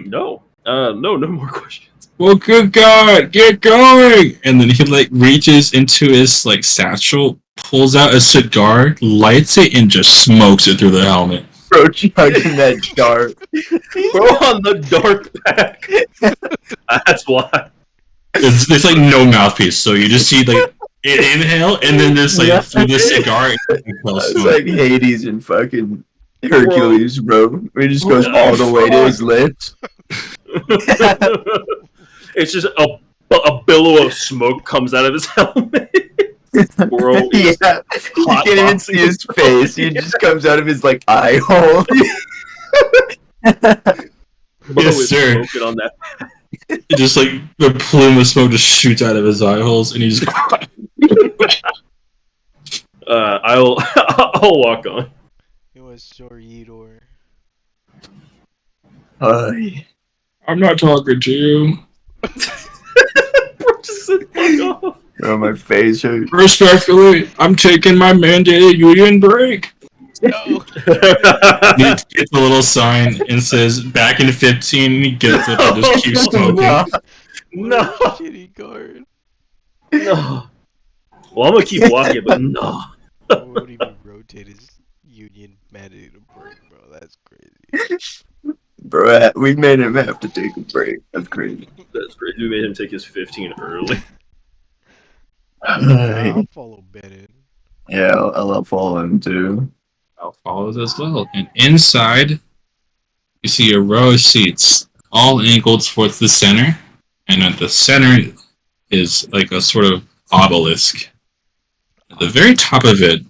No. No more questions. Well, good God, get going! And then he reaches into his satchel, pulls out a cigar, lights it, and just smokes it through the helmet. Bro, chugging that dark. We're on the dark pack. That's why. It's no mouthpiece, so you just see inhale, and then just through the cigar, It's like Hades and fucking Hercules, bro. It just goes all the way to his lips. It's just a billow of smoke comes out of his helmet. Bro, Yeah, you can't even see his face. He just comes out of his eye hole. Bo Yes, is sir. smoking on that. It just like the plume of smoke just shoots out of his eye holes, and he just. I'll I'll walk on. It was Sorridor. I'm not talking to you. Bro, just said fuck off. Oh, my face hurt. Respectfully, I'm taking my mandated union break. No! He gets a little sign and says, "Back in 15." And he gets up and just keeps smoking. No. What No. a shitty guard. No. Well, I'm gonna keep walking, but no. Why would he even rotate his union mandated break, bro? That's crazy. Bro, we made him have to take a break. That's crazy. That's crazy. We made him take his 15 early. I'll follow Bennett. Yeah, I'll follow him too. I'll follow it as well. And inside, you see a row of seats, all angled towards the center. And at the center is like a sort of obelisk. At the very top of it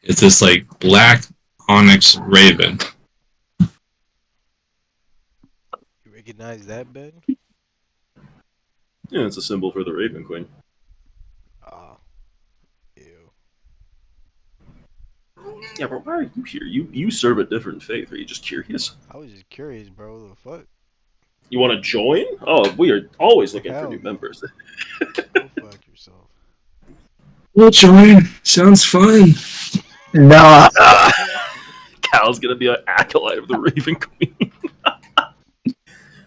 is this like black onyx raven. You recognize that, Ben? Yeah, it's a symbol for the Raven Queen. Ah. Ew. Yeah, but why are you here? You serve a different faith. Are you just curious? I was just curious, bro. The fuck? You want to join? Oh, we are always looking for Hell new no. members. Go fuck yourself. We'll join. Sounds fun. No. Cal's gonna be an acolyte of the Raven Queen.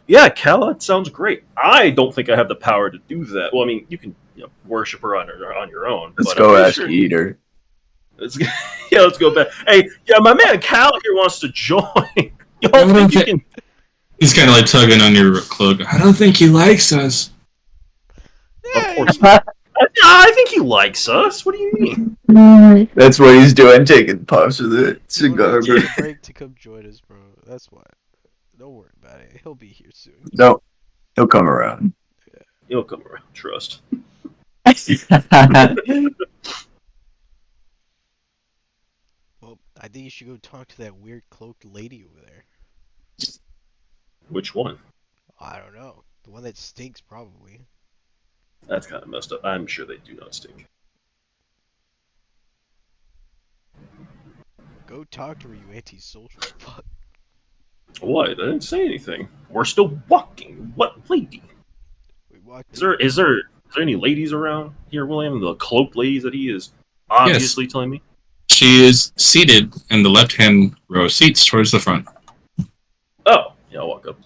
Yeah, Cal, that sounds great. I don't think I have the power to do that. Well, I mean, you can worship her on your own. Let's but go I'm ask sure- Eater. Let's go back. Hey, yeah, my man Cal here wants to join. Y'all don't think you thi- can? He's kind of like tugging on your cloak. I don't think he likes us. Of course. I think he likes us. What do you mean? That's what he's doing, taking puffs of the cigar. Take a break to come join us, bro. That's why. Don't worry about it. He'll be here soon. No, he'll come around. He'll come around. Trust. Well, I think you should go talk to that weird cloaked lady over there. Which one? I don't know. The one that stinks, probably. That's kind of messed up. I'm sure they do not stink. Go talk to her, you antisocial fuck. What? I didn't say anything. We're still walking. What lady? We walked. Is there any ladies around here, William? The cloaked ladies that he is obviously telling me. She is seated in the left-hand row of seats towards the front. Oh, yeah, I'll walk up.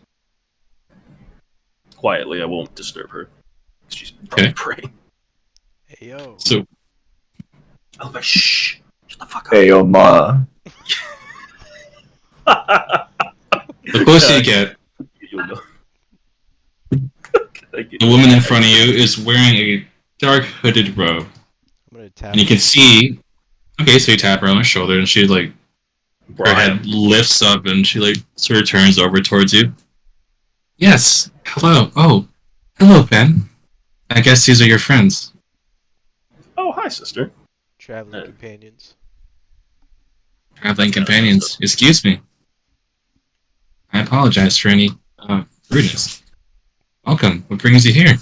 Quietly, I won't disturb her. She's probably Okay. praying. Hey yo. So Oh, but shh! Shut the fuck up. Hey, yo, ma. the closer you get, You'll know. the woman in front of you is wearing a dark hooded robe. I'm gonna tap. And you can see, okay, so you tap her on the shoulder and she like, her Brian. head lifts up and she like sort of turns over towards you. Yes, hello. Oh, hello, Ben. I guess these are your friends. Oh, hi, sister. Traveling companions. Traveling companions. Excuse me. I apologize for any rudeness. Welcome. What brings you here?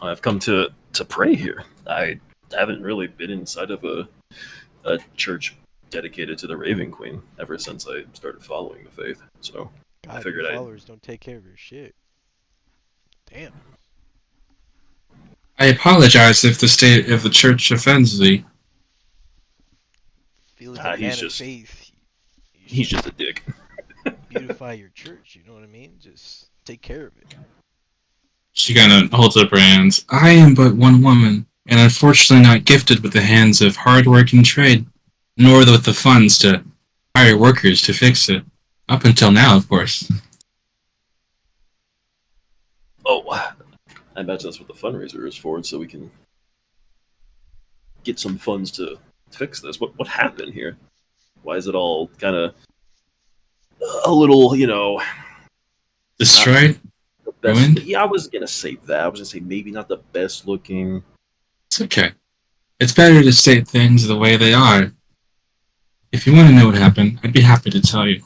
I've come to pray here. I haven't really been inside of a church dedicated to the Raven Queen ever since I started following the faith. So God, figured your I'd- followers don't take care of your shit. Damn. I apologize if the state of the church offends thee. Feeling Ah, a he's man just- of faith. You he's should just a dick. beautify your church. You know what I mean? Just take care of it. She kind of holds up her hands. I am but one woman, and unfortunately not gifted with the hands of hard work and trade, nor with the funds to hire workers to fix it. Up until now, of course. Oh, I imagine that's what the fundraiser is for, so we can get some funds to fix this. What happened here? Why is it all kind of a little, Destroyed? the best? Ruined? Yeah, I was gonna say that. I was gonna say maybe not the best looking. It's okay. It's better to state things the way they are. If you want to know what happened, I'd be happy to tell you.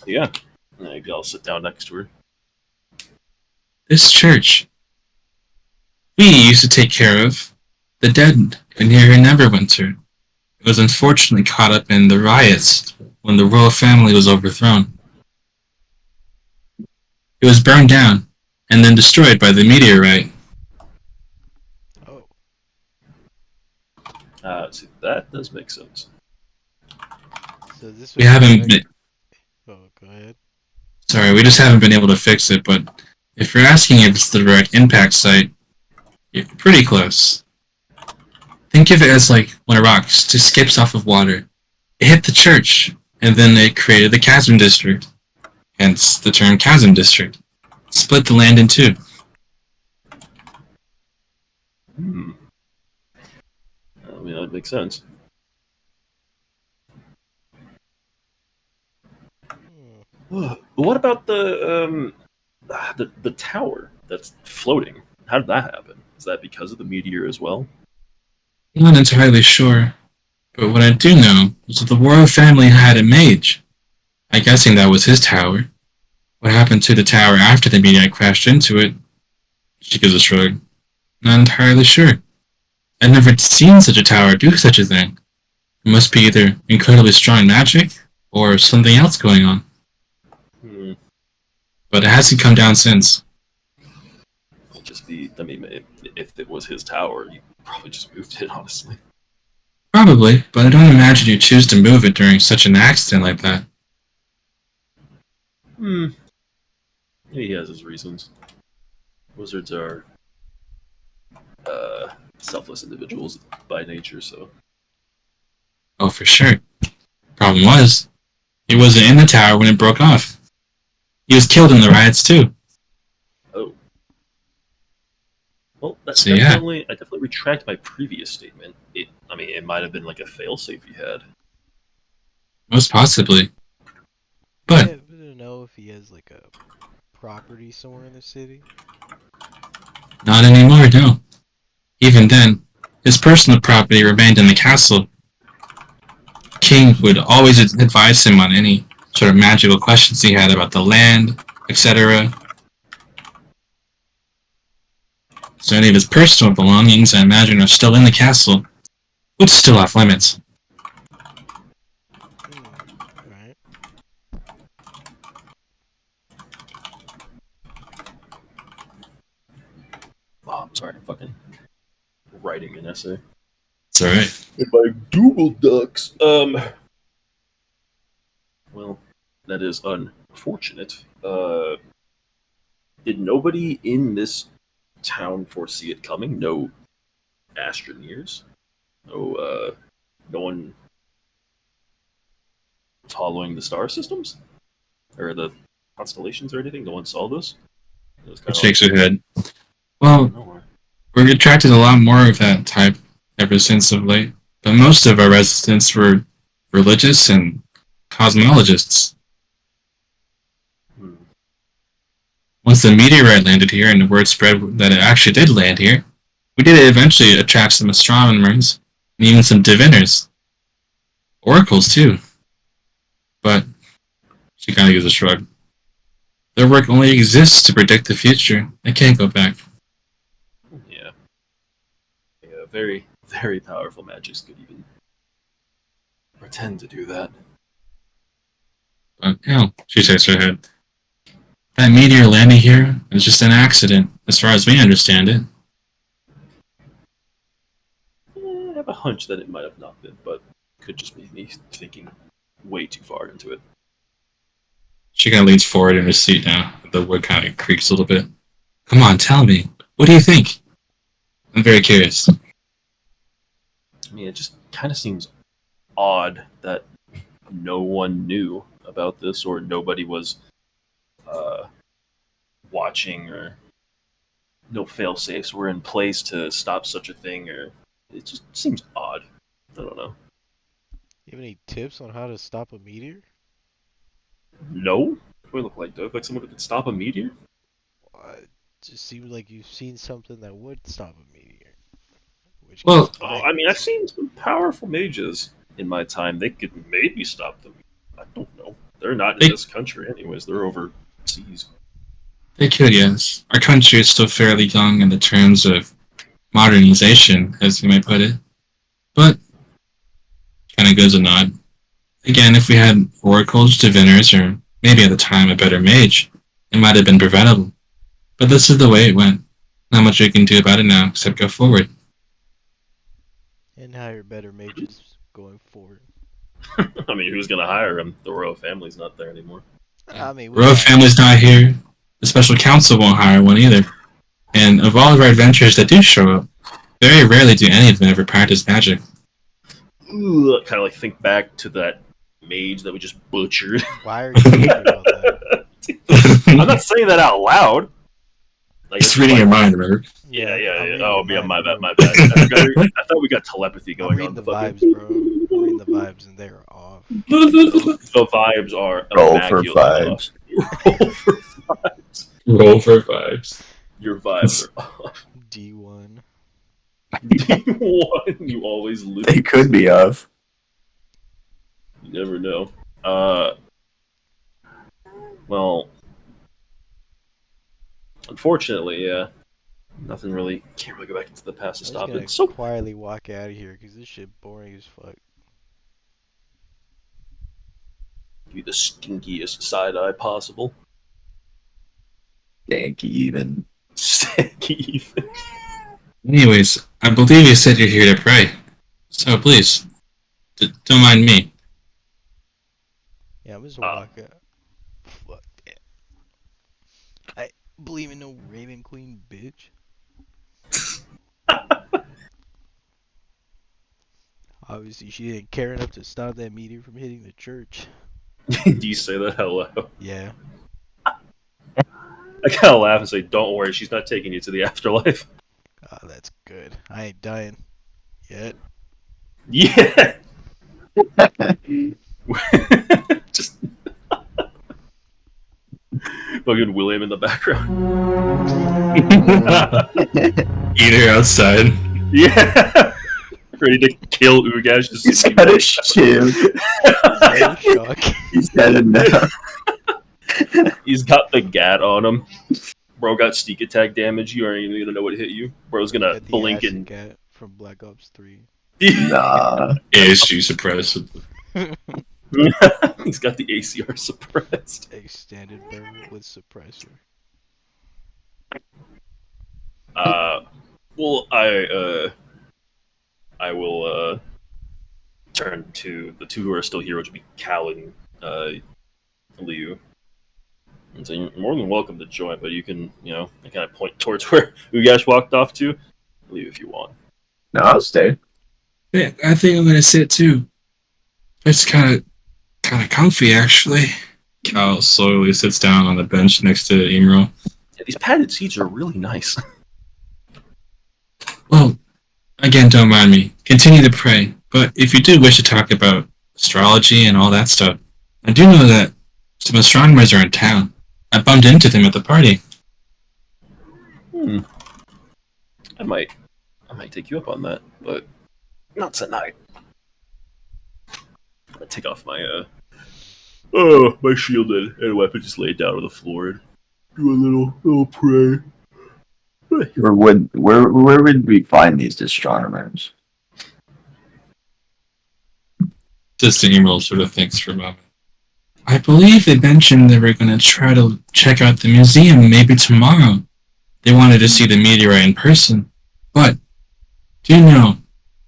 Yeah. Maybe I'll sit down next to her. This church we used to take care of the dead near in Neverwinter. It was unfortunately caught up in the riots when the royal family was overthrown. It was burned down and then destroyed by the meteorite. Oh, See, that does make sense. so this We was haven't direct- been, Oh, go ahead. sorry, we just haven't been able to fix it, but if you're asking if it's the direct impact site, you're pretty close. Think of it as like when a rock just skips off of water. It hit the church, and then it created the chasm district. Hence the term chasm district. Split the land in two. Hmm. I mean, that makes sense. Hmm. What about the tower that's floating? How did that happen? Is that because of the meteor as well? I'm not entirely sure, but what I do know is that the royal family had a mage. I'm guessing that was his tower. What happened to the tower after the meteorite crashed into it? She gives a shrug. Not entirely sure. I've never seen such a tower do such a thing. It must be either incredibly strong magic or something else going on. Hmm. But it hasn't come down since. It'd just be. I mean, if it was his tower, he probably just moved it. Honestly. Probably, but I don't imagine you choose to move it during such an accident like that. Hmm. He has his reasons. Wizards are selfless individuals by nature, so. Oh, for sure. Problem was, he wasn't in the tower when it broke off. He was killed in the riots too. Oh. Well, So, yeah. I definitely retract my previous statement. I mean, it might have been like a failsafe he had. Most possibly. But I don't know if he has like a property somewhere in the city. not anymore, no. Even then, his personal property remained in the castle. King would always advise him on any sort of magical questions he had about the land, etc. So any of his personal belongings, I imagine, are still in the castle, which is still off limits. Right. Oh, I'm sorry, I'm fucking writing an essay. It's alright. In my Google Docs. Well, that is unfortunate. Did nobody in this town foresee it coming? No astroneers? No one following the star systems? Or the constellations or anything? No one saw this? It was It kind shakes her head. of Well, nowhere. we've attracted a lot more of that type ever since of late, but most of our residents were religious and cosmologists. Hmm. Once the meteorite landed here and the word spread that it actually did land here, we did eventually attract some astronomers and even some diviners. Oracles, too. But she kind of gives a shrug. Their work only exists to predict the future. They can't go back. Yeah. Yeah, very, very powerful magics could even pretend to do that. But, she shakes her head. That meteor landing here is just an accident, as far as we understand it. I have a hunch that it might have not been, but could just be me thinking way too far into it. She kind of leans forward in her seat now. The wood kind of creaks a little bit. Come on, tell me. What do you think? I'm very curious. I mean, it just kind of seems odd that no one knew about this or nobody was watching or no fail safes were in place to stop such a thing, or it just seems odd. I don't know. You have any tips on how to stop a meteor? No? What do I look like, Doug? Like someone who could stop a meteor? It just seems like you've seen something that would stop a meteor. Which Well, Oh, I mean, I've seen some powerful mages in my time, they could maybe stop them. I don't know. They're not in They- this country, anyways. They're overseas. They could, yes. Our country is still fairly young in the terms of modernization, as you might put it. But kind of goes a nod. Again, if we had oracles, diviners, or maybe at the time a better mage, it might have been preventable. But this is the way it went. Not much we can do about it now, except go forward. And hire better mages going forward. I mean, who's gonna hire him? The royal family's not there anymore. I mean, we Royal got- family's not here. The special council won't hire one either. And of all of our adventurers that do show up, very rarely do any of them ever practice magic. Kind of like think back to that mage that we just butchered. Why are you thinking about that? I'm not saying that out loud. Like, Just reading your mind, remember? Yeah. I'm reading Oh, your yeah, my mind, bad, bro. my bad. I thought we got telepathy I'm going reading on. the Fucking- vibes, bro. I'm reading the vibes, and they're off. The vibes are Roll for immaculate. vibes. Roll for vibes. Roll for vibes. Your vibes are off. D1. D1, you always lose. They could be off. You never know. Well, unfortunately, yeah. Nothing really. Can't really go back into the past to I'm stop just gonna it. So, quietly walk out of here because this shit boring as fuck. give you the stinkiest side eye possible. Yankee even. Stinky even. Anyways, I believe you said you're here to pray. So please, don't mind me. Yeah, I'm just walk out. Fuck that. I believe in no Raven Queen, bitch. Obviously, she didn't care enough to stop that meteor from hitting the church. Do you say that hello? Yeah. I kind of laugh and say, "Don't worry, she's not taking you to the afterlife." Oh, that's good. I ain't dying. Yet. Yeah. Just fucking William in the background. Either outside. Yeah. Ready to kill Ugash. Just He's got a shiv. No shock. He's got a no. He's got the gat on him. Bro got sneak attack damage. You aren't even gonna know what hit you. Bro's gonna Got the blink acid and. cat from Black Ops 3. Nah. ASU suppressed. He's got the ACR suppressed. Extended barrel with suppressor. Well, I will turn to the two who are still here, which would be Cal and Liu. And so you're more than welcome to join, but you can, I kind of point towards where Ugash walked off to. Leave if you want. No, I'll stay. Yeah, I think I'm gonna sit too. It's kind of comfy actually. Cal slowly sits down on the bench next to Emerald. Yeah, these padded seats are really nice. Well, again, don't mind me. Continue to pray. But if you do wish to talk about astrology and all that stuff, I do know that some astronomers are in town. I bumped into them at the party. I might take you up on that, but not tonight. I'm gonna take off my my shield and weapon, just lay it down on the floor and do a little pray. Where would we find these astronomers? Just Emerald sort of thinks for a moment. I believe they mentioned they were going to try to check out the museum maybe tomorrow. They wanted to see the meteorite in person. But do you know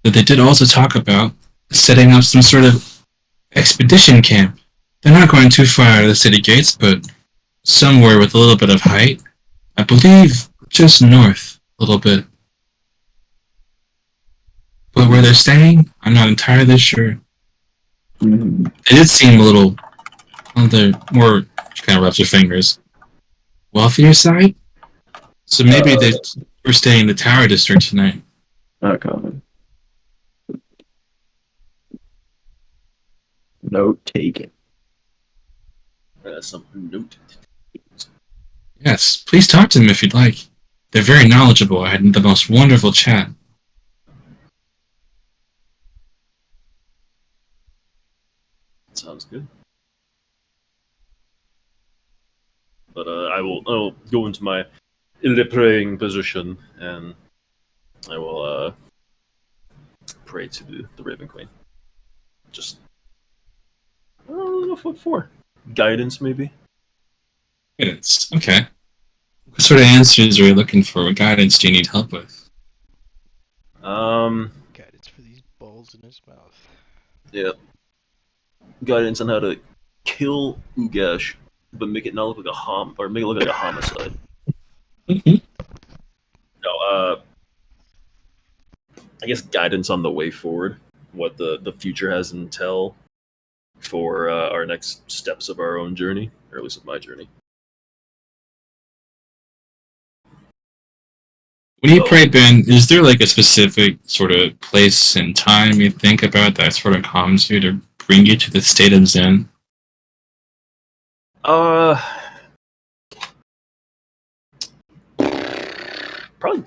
that they did also talk about setting up some sort of expedition camp? They're not going too far out of the city gates, but somewhere with a little bit of height. I believe just north a little bit. But where they're staying, I'm not entirely sure. It did seem a little on the more, she kind of rubs her fingers, wealthier side. So maybe they were staying in the Tower District tonight. Okay. Note taken. Some note. Yes, please talk to them if you'd like. They're very knowledgeable. I had the most wonderful chat. sounds good. But I'll go into my praying position and I will pray to the Raven Queen. Just I don't know what for. Guidance, maybe. Guidance. Okay. What sort of answers are you looking for? What guidance do you need help with? Guidance for these balls in his mouth. Yeah. Guidance on how to kill Ugash, but make it not look like make it look like a homicide. No, I guess guidance on the way forward, what the future has in tell for our next steps of our own journey, or at least of my journey. When you pray, Ben, is there like a specific sort of place and time you think about that sort of calms you to bring you to the state of Zen? Probably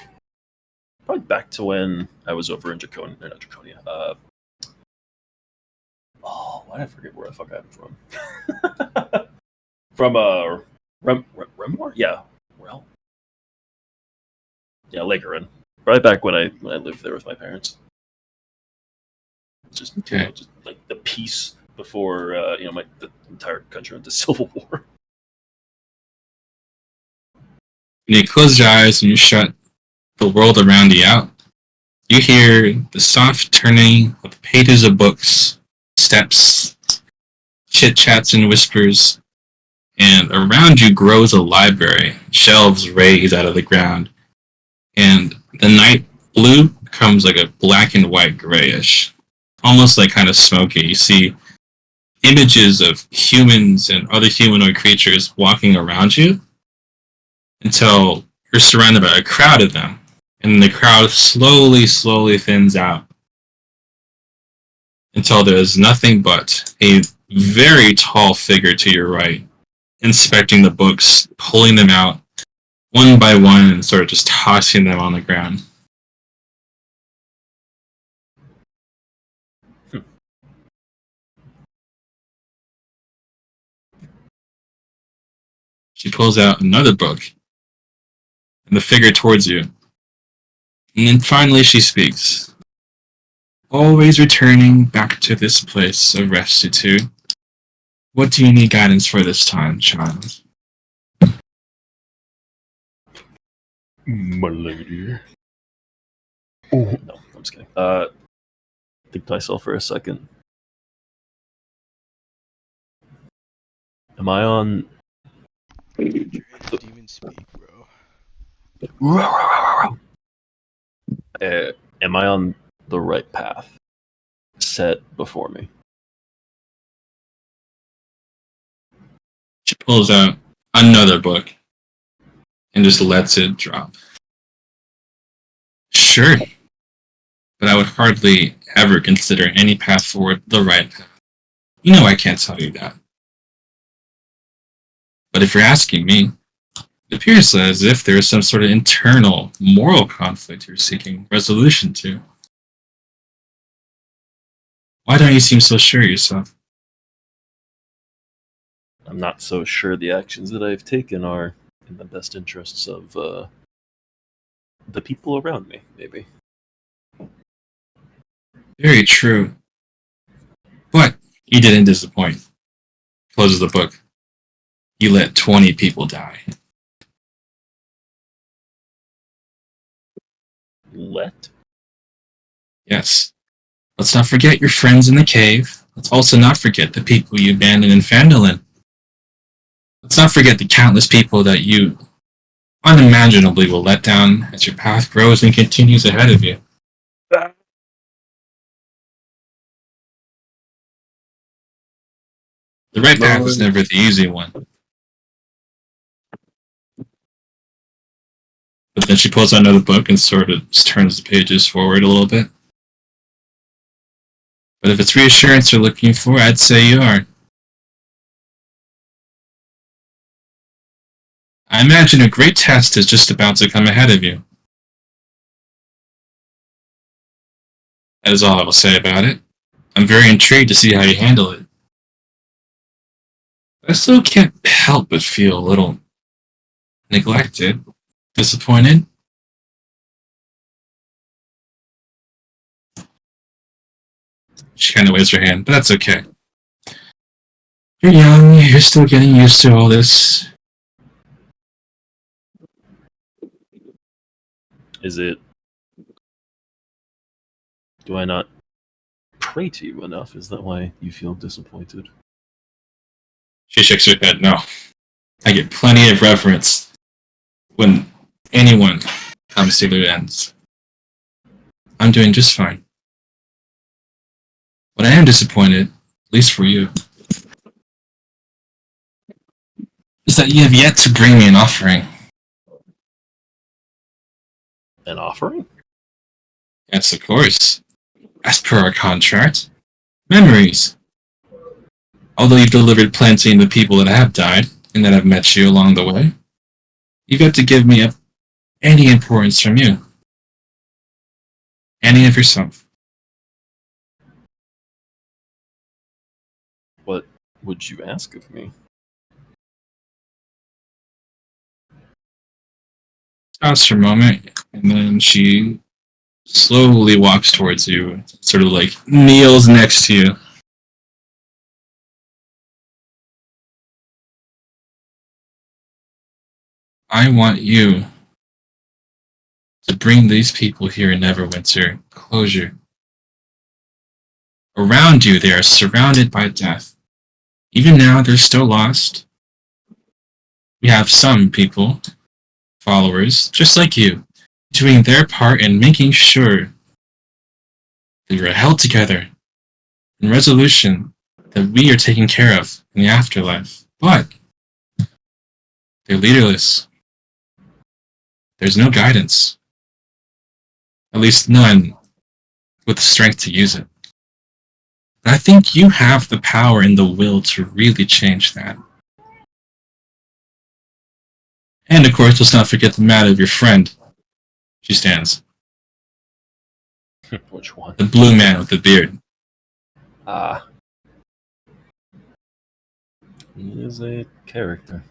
back to when I was over in Draconia, or not Draconia. Why did I forget where the fuck I'm from? From Remor? Yeah, well, yeah, Lakerin. Right back when I lived there with my parents. Just Okay. just like the peace before the entire country went to civil war. When you close your eyes and you shut the world around you out, you hear the soft turning of pages of books, steps, chit-chats and whispers, and around you grows a library, shelves raised out of the ground, and the night blue becomes like a black and white grayish, almost like kind of smoky. You see images of humans and other humanoid creatures walking around you until you're surrounded by a crowd of them, and the crowd slowly thins out until there's nothing but a very tall figure to your right, inspecting the books, pulling them out one by one, and sort of just tossing them on the ground. She pulls out another book, and the figure towards you. And then finally she speaks. Always returning back to this place of restitude. What do you need guidance for this time, child? My lady. Oh no, I'm just kidding. Think to myself for a second. Am I on? Demon speak, bro. Am I on the right path set before me? She pulls out another book and just lets it drop. Sure, but I would hardly ever consider any path forward the right path. You know I can't tell you that. But if you're asking me, it appears as if there is some sort of internal moral conflict you're seeking resolution to. Why don't you seem so sure of yourself? I'm not so sure the actions that I've taken are in the best interests of the people around me, maybe. Very true. But you didn't disappoint. Closes the book. You let 20 people die. Let? Yes. Let's not forget your friends in the cave. Let's also not forget the people you abandoned in Phandalin. Let's not forget the countless people that you unimaginably will let down as your path grows and continues ahead of you. The right path is never the easy one. But then she pulls out another book and sort of just turns the pages forward a little bit. But if it's reassurance you're looking for, I'd say you are. I imagine a great test is just about to come ahead of you. That is all I will say about it. I'm very intrigued to see how you handle it. I still can't help but feel a little neglected, disappointed. She kind of waves her hand, but that's okay. You're young, you're still getting used to all this. Is it? Do I not pray to you enough? Is that why you feel disappointed? She shakes her head. No. I get plenty of reverence when anyone comes to their ends. I'm doing just fine. But I am disappointed, at least for you, is that you have yet to bring me an offering. An offering? Yes, of course. As per our contract. Memories. Although you've delivered plenty in the people that have died, and that have met you along the way, you've got to give me any importance from you. Any of yourself. What would you ask of me? Stops for a moment, and then she slowly walks towards you, sort of like kneels next to you. I want you to bring these people here in Neverwinter closure. Around you, they are surrounded by death. Even now, they're still lost. We have some people, followers, just like you, doing their part in making sure that you're held together in resolution that we are taken care of in the afterlife. But they're leaderless. There's no guidance. At least none with the strength to use it. And I think you have the power and the will to really change that. And of course, let's not forget the matter of your friend. She stands. Which one? The blue man with the beard. Ah. He is a character.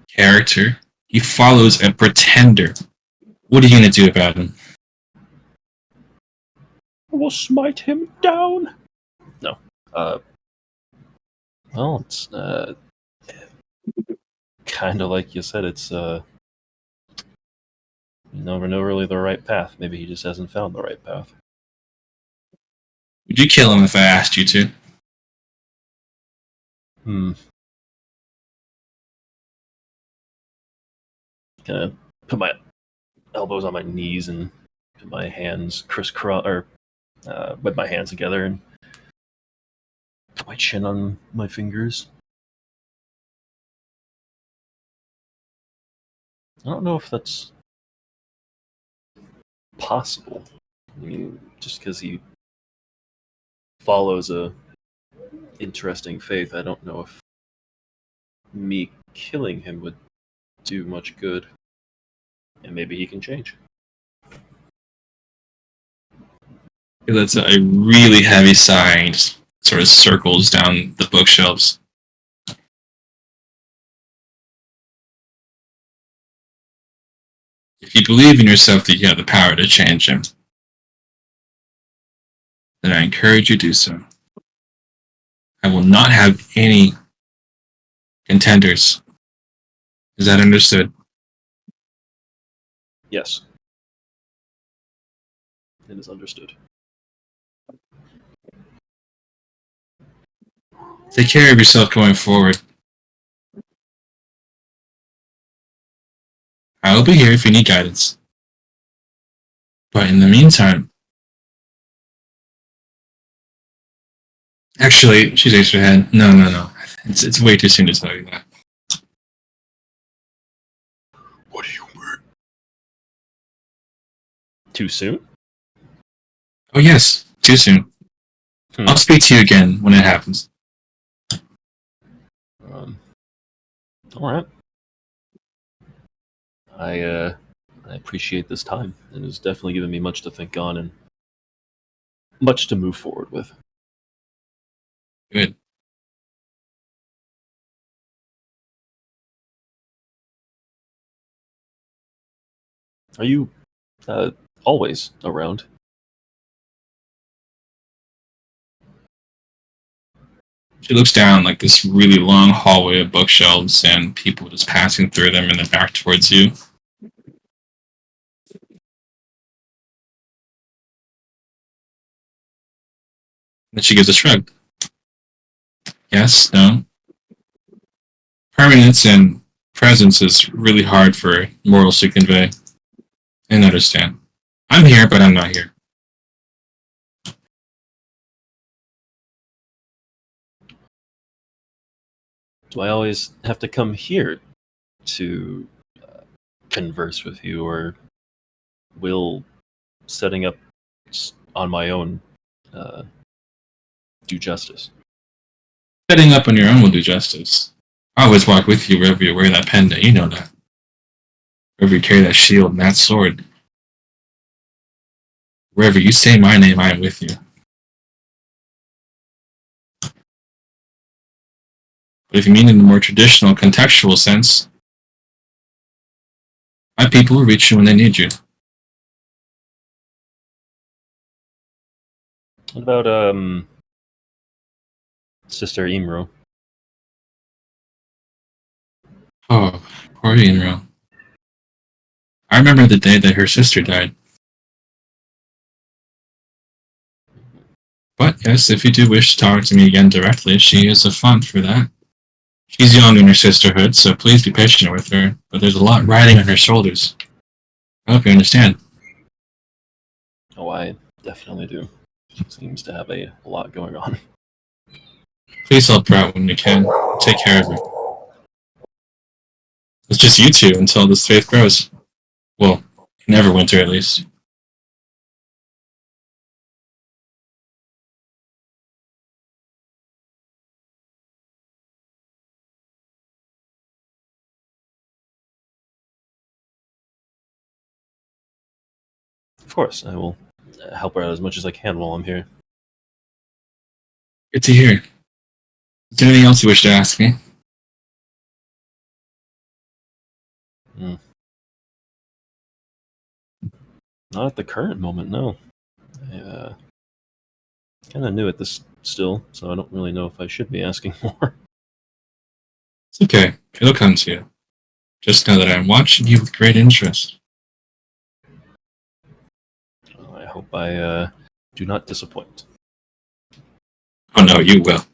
Character? He follows a pretender. What are you going to do about him? I will smite him down. No. Well, it's kind of like you said. It's you never know really the right path. Maybe he just hasn't found the right path. Would you kill him if I asked you to? Kind of put my elbows on my knees and put my hands crisscross, or with my hands together, and put my chin on my fingers. I don't know if that's possible. I mean, just because he follows a interesting faith, I don't know if me killing him would do much good. And maybe he can change. That's a really heavy sigh and just sort of circles down the bookshelves. If you believe in yourself that you have the power to change him, then I encourage you to do so. I will not have any contenders. Is that understood? Yes. It is understood. Take care of yourself going forward. I will be here if you need guidance. But in the meantime... Actually, she shakes her head. No. It's way too soon to tell you that. What do you mean? Too soon? Oh yes, too soon. I'll speak to you again when it happens. All right. I appreciate this time. It has definitely given me much to think on and much to move forward with. Good. Are you always around? She looks down like this really long hallway of bookshelves and people just passing through them and then back towards you. Then she gives a shrug. Yes, no. Permanence and presence is really hard for mortals to convey and understand. I'm here, but I'm not here. Do I always have to come here to converse with you, or will setting up on my own do justice? Setting up on your own will do justice. I always walk with you wherever you wear that pendant, you know that. Wherever you carry that shield and that sword. Wherever you say my name, I am with you. But if you mean in the more traditional, contextual sense, my people will reach you when they need you. What about Sister Imro? Oh, poor Inro. I remember the day that her sister died. But yes, if you do wish to talk to me again directly, she is a font for that. She's young in her sisterhood, so please be patient with her, but there's a lot riding on her shoulders. I hope you understand. Oh, I definitely do. She seems to have a lot going on. Please help her out when you can. Take care of her. It's just you two until this faith grows. Well, Neverwinter at least. Of course, I will help her out as much as I can while I'm here. Good to hear. Is there anything else you wish to ask me? Not at the current moment, no. I kind of new at this still, so I don't really know if I should be asking more. It's okay. It'll come to you. Just know that I'm watching you with great interest. I hope I do not disappoint. Oh no, you will.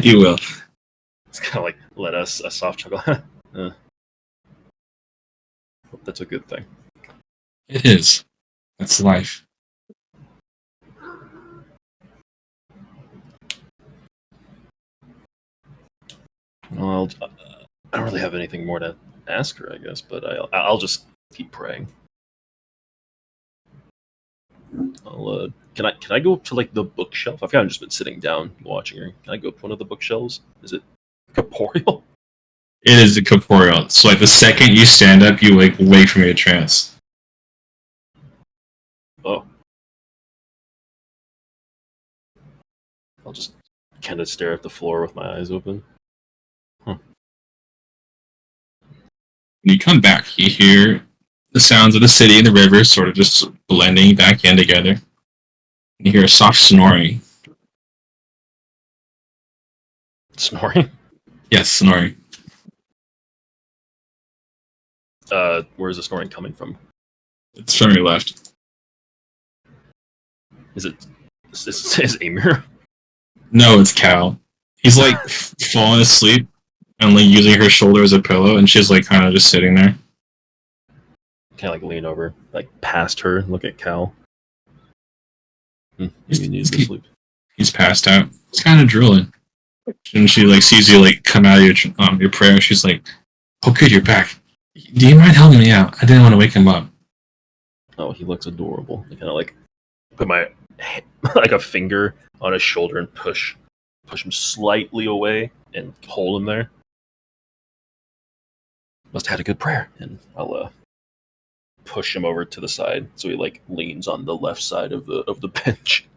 You will. It's kind of like let us a soft chuckle. Hope that's a good thing. It is. That's life. Well, I don't really have anything more to ask her, I guess, but I'll just keep praying. Can I go up to like the bookshelf? I've kind of just been sitting down watching her. Can I go up to one of the bookshelves? Is it corporeal? It is a corporeal. So like the second you stand up, you like wake from your trance. Oh. I'll just kind of stare at the floor with my eyes open. When you come back, you hear the sounds of the city and the river sort of just blending back in together. You hear a soft snoring. Snoring? Yes, snoring. Where's the snoring coming from? It's from your left. Is Amir? No, it's Cal. He's like falling asleep and like using her shoulder as a pillow, and she's like kind of just sitting there. Kind of like lean over, like past her, look at Cal. Maybe he needs to sleep. He's passed out. He's kind of drooling. And she like sees you like come out of your prayer. She's like, "Oh, good, you're back. Do you mind helping me out? I didn't want to wake him up." Oh, he looks adorable. I kind of like put my like a finger on his shoulder and push him slightly away and hold him there. Must have had a good prayer, and I'll push him over to the side so he like leans on the left side of the bench.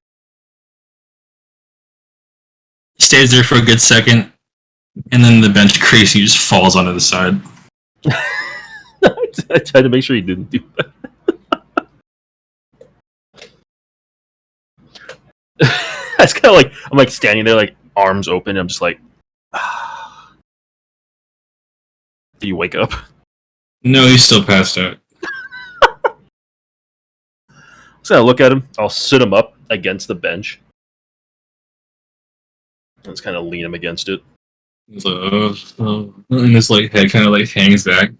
Stays there for a good second, and then the bench creaks and he just falls onto the side. I tried to make sure he didn't do that. It's kind of like I'm like standing there, like arms open. I'm just like, do you wake up? No, he's still passed out. So I look at him. I'll sit him up against the bench. And just kind of lean him against it. He's like, oh. And his like head kind of like hangs back.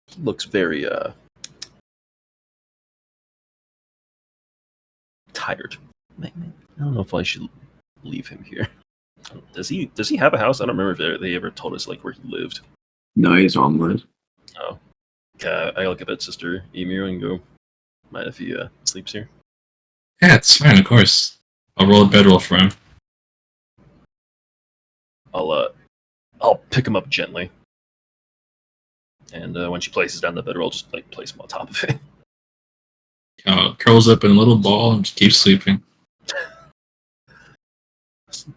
He looks very tired. I don't know if I should leave him here. Does he have a house? I don't remember if they ever told us like where he lived. No, he's homeless. Oh, I look up at Sister Emir and go, mind if he sleeps here? Yeah, it's fine, of course. I'll roll a bedroll for him. I'll pick him up gently, and when she places down the bedroll, I'll just like place him on top of it. Curls up in a little ball and just keeps sleeping.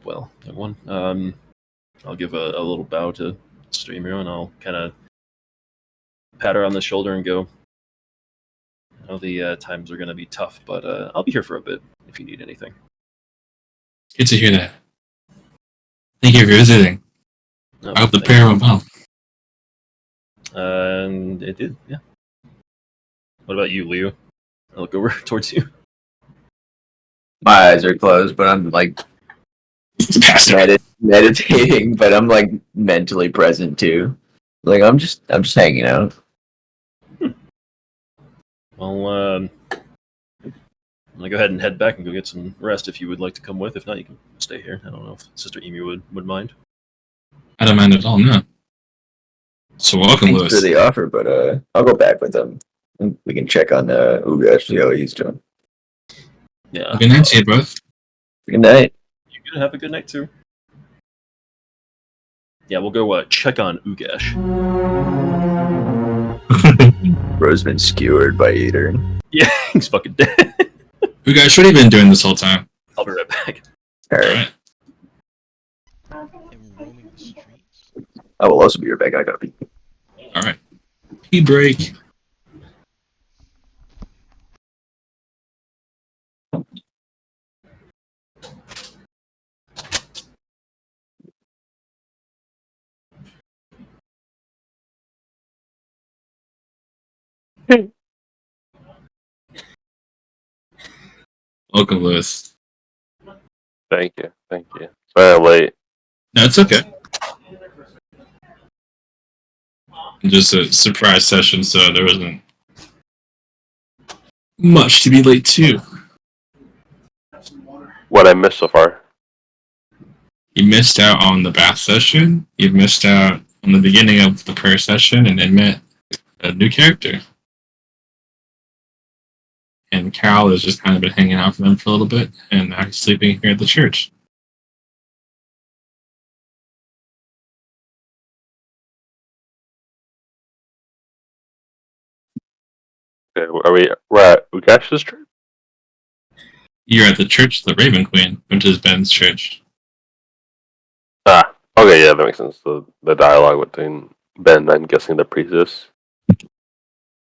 Well, everyone, I'll give a little bow to Sister Emir, and I'll kind of pat her on the shoulder and go, I know the times are going to be tough, but I'll be here for a bit if you need anything. Good to hear that. Thank you for visiting. No, I hope the thank prayer went well. And it did, yeah. What about you, Leo? I look over towards you. My eyes are closed, but I'm like meditating, but I'm like mentally present too. Like I'm just hanging out. Well, I'm gonna go ahead and head back and go get some rest if you would like to come with. If not, you can stay here. I don't know if Sister Emu would mind. I don't mind at all, no. So welcome, Thanks Lewis. for the offer, but I'll go back with them. We can check on Ugash, see how he's doing. Yeah. Good night to you both. Good night. You gonna have a good night too. Yeah, we'll go check on Ugash. Bro's been skewered by Eater. Yeah, he's fucking dead. You guys, what have you been doing this whole time? I'll be right back. Alright. I'm roaming the streets. I will also be right back. I gotta be. Alright. Pee break. Welcome, Lewis. Thank you. Sorry I'm late. No, it's okay. Just a surprise session, so there wasn't much to be late to. What I missed so far? You missed out on the bath session, you missed out on the beginning of the prayer session, and then met a new character. And Cal has just kind of been hanging out for them for a little bit, and now he's sleeping here at the church. Okay, we're at Ugash's church? You're at the church of the Raven Queen, which is Ben's church. Ah, okay, yeah, that makes sense. The dialogue between Ben, I'm guessing the priestess.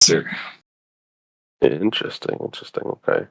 Sir. Interesting, okay.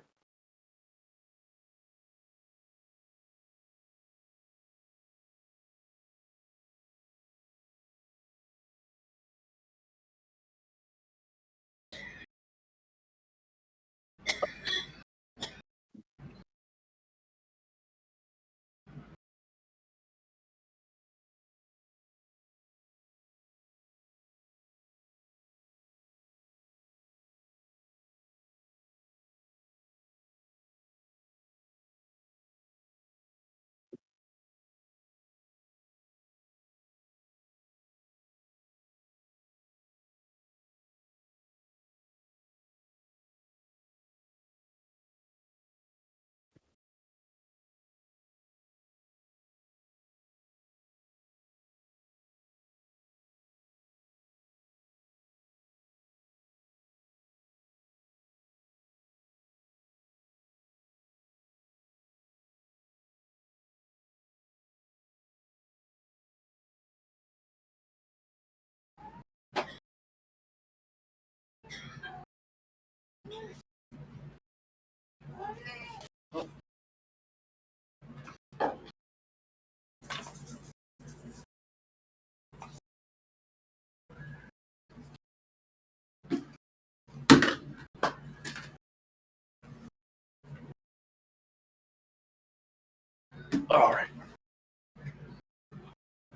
All right.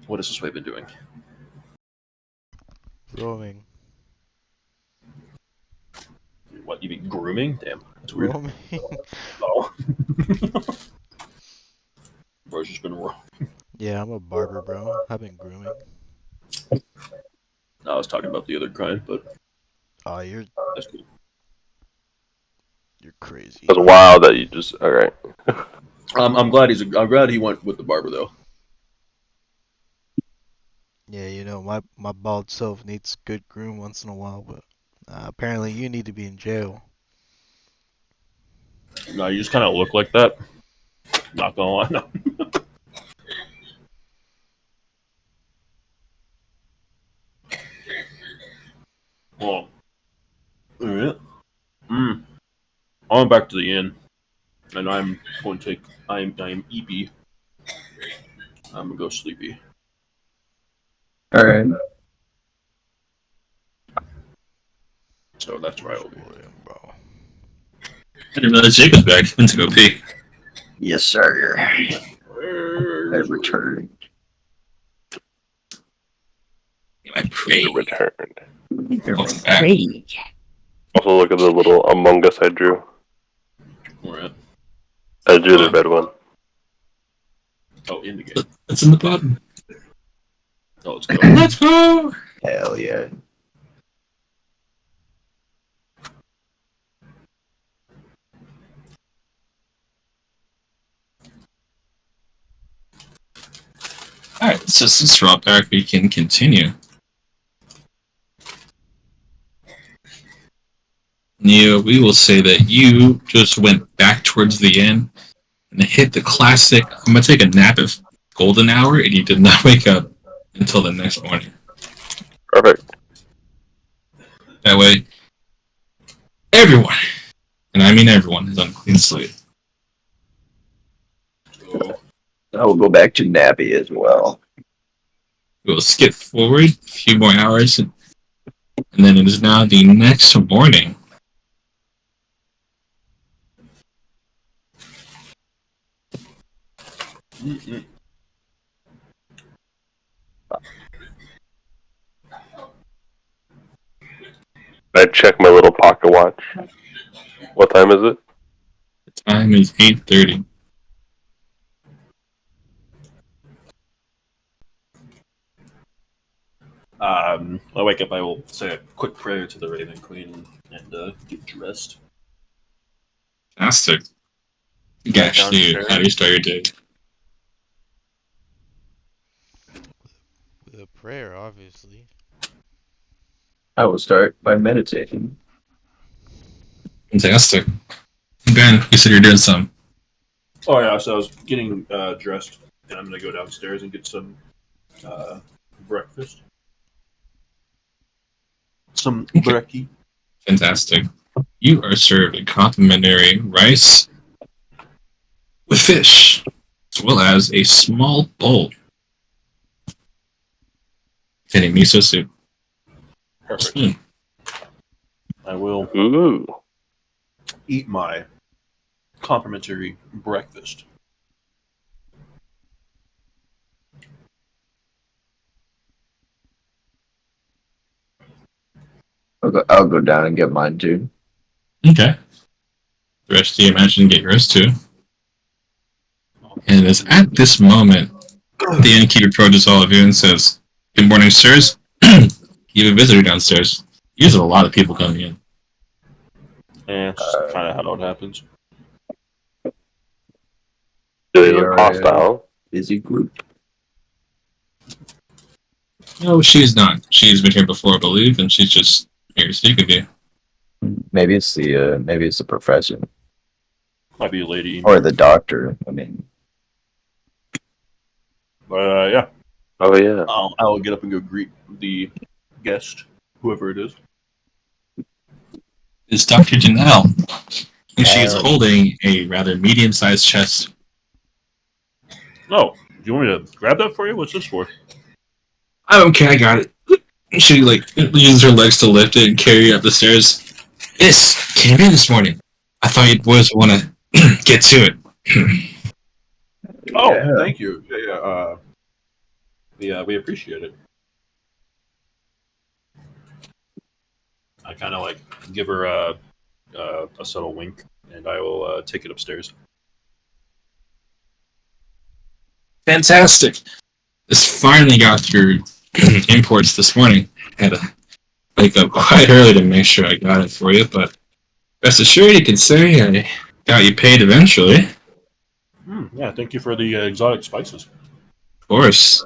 What has this way been doing? Roaming. What, you mean grooming? Damn, that's weird. Roaming. Oh. Bro's just been wrong. Yeah, I'm a barber, bro. I've been grooming. I was talking about the other kind, but Oh, you're that's cool. crazy. That's wild that you just. Alright. I'm glad I'm glad he went with the barber though. Yeah, you know, my bald self needs good groom once in a while, but apparently you need to be in jail. No, you just kind of look like that. Not gonna lie, no. Well, alright. I'm back to the inn, and I'm going to take. I'm eepy. I'm gonna go sleepy. All right. So that's where I will be. Bro. I didn't realize Jacob's back. He went to go pee. Yes, sir. I returned. I pray. You returned. Welcome back. Also, look at the little Among Us I drew. Alright. I drew the red one. Oh, in the game. It's in the bottom. Oh, let's go. Let's go! Hell yeah. Alright, so since we're all back, we can continue. Neo, we will say that you just went back towards the inn and hit the classic, I'm going to take a nap of golden hour, and you did not wake up until the next morning. Perfect. That way, everyone, and I mean everyone, is on a clean slate. I will go back to Nappy as well. We'll skip forward a few more hours, and then it is now the next morning. I check my little pocket watch. What time is it? The time is 8:30. I wake up, I will say a quick prayer to the Raven Queen and get dressed. Fantastic. Gosh, dude, Downstairs. how do you start your day? With a prayer, obviously. I will start by meditating. Fantastic. Ben, you said you're doing some. Oh yeah, so I was getting dressed, and I'm gonna go downstairs and get some breakfast. Some brekkie. Fantastic. You are served a complimentary rice with fish, as well as a small bowl containing miso soup. Perfect. I will Ooh. eat my complimentary breakfast. I'll go down and get mine too. Okay. The rest of you imagine get yours too. And it's at this moment the innkeeper approaches all of you and says, "Good morning, sirs. You have a visitor downstairs." Usually a lot of people coming in. And it's just kind of how it happens. They They look are, hostile. Busy group. No, she's not. She's been here before, I believe, and she's just here to speak with you. Maybe it's the professor Might be a lady. or the doctor. I mean, Yeah. Oh yeah. I'll get up and go greet the guest, whoever it is. is Dr. Janelle. And she is Um, holding a rather medium-sized chest. Oh, do you want me to grab that for you? What's this for? I don't care, I got it. She uses her legs to lift it and carry it up the stairs. This came in this morning. I thought you boys want to get to it. Oh, Yeah. thank you. We appreciate it. I kind of like give her a subtle wink, and I will take it upstairs. Fantastic. This finally got through imports this morning. Had to wake up quite early to make sure I got it for you, but rest assured you can say I got you paid eventually. Yeah, thank you for the exotic spices. Of course.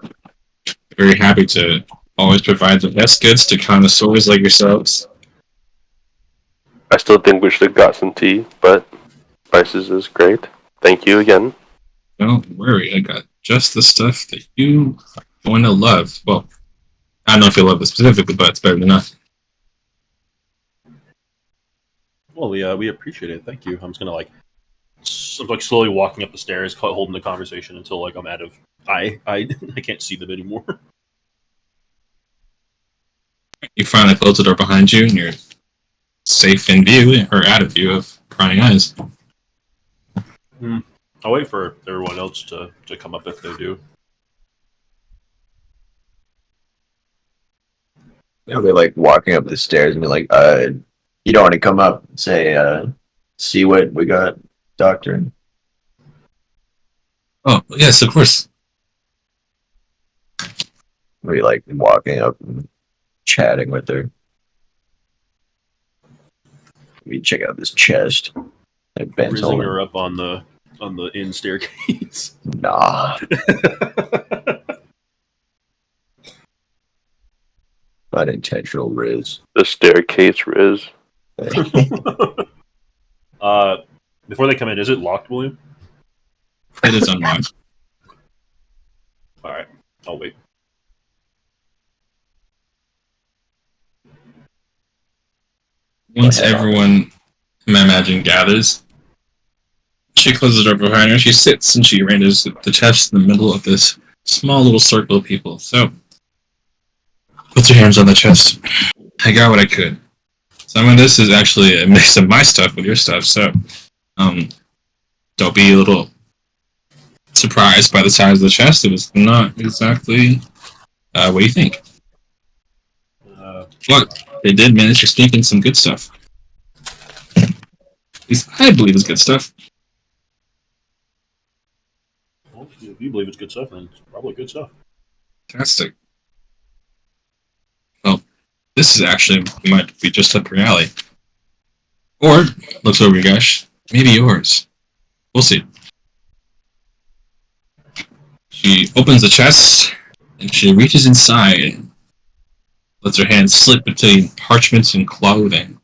Very happy to always provide the best goods to connoisseurs like yourselves. I still think we should have got some tea, but spices is great. Thank you again. Don't worry, I got just the stuff that you want to love. Well, I don't know if you love it specifically, but it's better than nothing. Well, we appreciate it. Thank you. I'm just gonna slowly walking up the stairs, holding the conversation until like I'm out of I can't see them anymore. You finally close the door behind you, and you're safe in view, or out of view of prying eyes. I'll wait for everyone else to come up if they do. I'll be like walking up the stairs and be like, you don't want to come up and say, see what we got, Doctor? Oh, yes, of course. Be like walking up and chatting with her. We check out this chest. Like Ben's Rizzing holding. her up on the inn staircase. Nah. Unintentional riz. The staircase Riz. Before they come in, is it locked, William? It is unlocked. All right, I'll wait. Once everyone, I imagine, gathers, she closes the door behind her. She sits and she renders the chest in the middle of this small little circle of people. So, put your hands on the chest. I got what I could. Some of this is actually a mix of my stuff with your stuff, so don't be a little surprised by the size of the chest. It was not exactly what you think. But they did manage to sneak in some good stuff. At least I believe it's good stuff. Well, if you believe it's good stuff, then it's probably good stuff. Fantastic. Well, this is actually might be just up your alley. Or, looks over your gosh, maybe yours. We'll see. She opens the chest, and she reaches inside and lets her hands slip between parchments and clothing.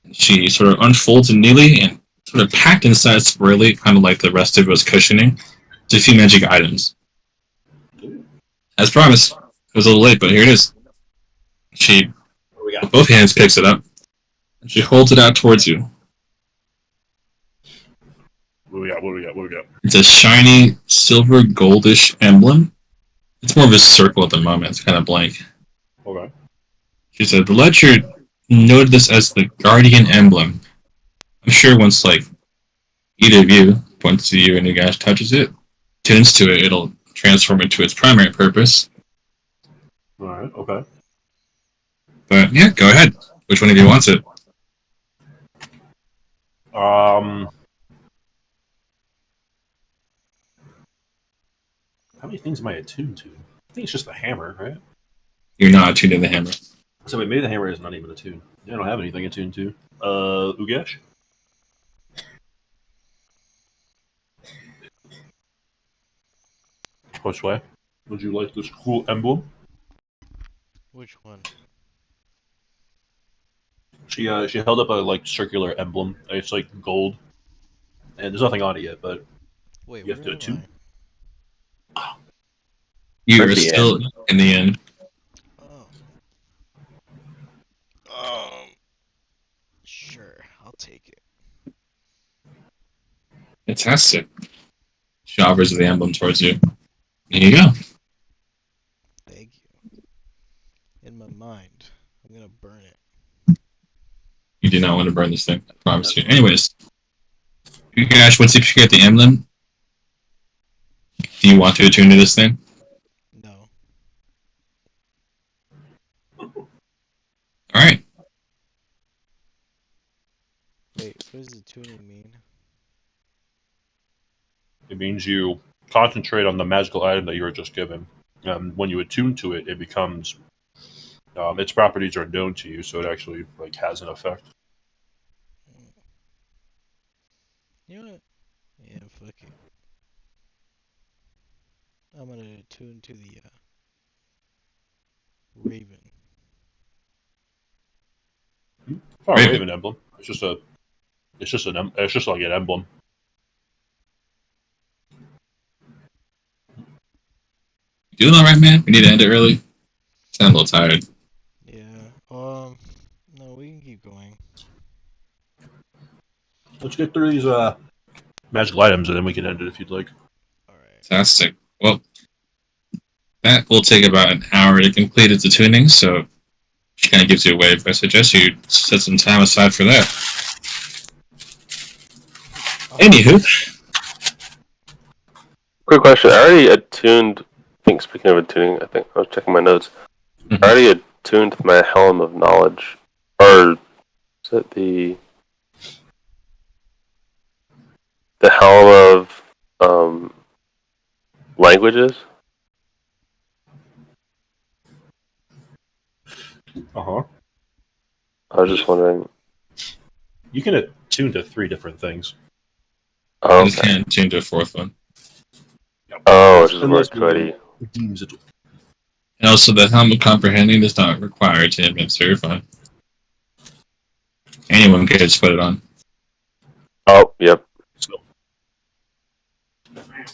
And she sort of unfolds it neatly and sort of packed inside squarely, kind of like the rest of it was cushioning, to a few magic items. As promised, it was a little late, but here it is. She, What do we got? with both hands, picks it up, and she holds it out towards you. What do we got? What do we got? What do we got? It's a shiny, silver, goldish emblem. It's more of a circle at the moment. It's kind of blank. Okay. She said, the ledger noted this as the Guardian Emblem. I'm sure once, either of you points to you and you guys touches it, tunes to it, it'll transform into its primary purpose. All right. Okay. But, yeah, go ahead. Which one of you wants it? How many things am I attuned to? I think it's just the hammer, right? You're not attuned to the hammer. So wait, maybe the hammer is not even attuned. I don't have anything attuned to. Ugesh? Josue, would you like this cool emblem? Which one? She held up a circular emblem. It's gold, and there's nothing on it yet. But Wait, you have to where am attune. You're Towards the still in the end. I? Oh. Sure. Fantastic. She offers the emblem towards you. There you go. Thank you. In my mind, I'm gonna burn it. You do not want to burn this thing. I promise you. Anyways, Gash, once you get the emblem, do you want to attune to this thing? No. Alright. Wait, what does the tuning mean? It means you concentrate on the magical item that you were just given. When you attune to it, it becomes its properties are known to you, so it actually like has an effect. You know what? Yeah, fuck it. I'm gonna tune to the Raven. Oh, Raven. Raven emblem. It's just like an emblem. You doing alright, man? We need to end it early. Sound a little tired. Yeah. No, we can keep going. Let's get through these magical items, and then we can end it if you'd like. Alright. Fantastic. Well, that will take about an hour to complete its tuning, so she kind of gives you a wave. I suggest you set some time aside for that. Anywho, Quick question. I already attuned. I think speaking of attuning, I think I was checking my notes. Mhm. I already attuned my Helm of Knowledge, or is it the Helm of languages? Uh-huh. I was just wondering. You can attune to 3 different things. Oh, I just okay. can't change a fourth one. Oh, it's just Unless worked already. it deems it. And also, the helm of comprehending does not require attainment, so you're fine. Anyone can just put it on. Oh, yep. So,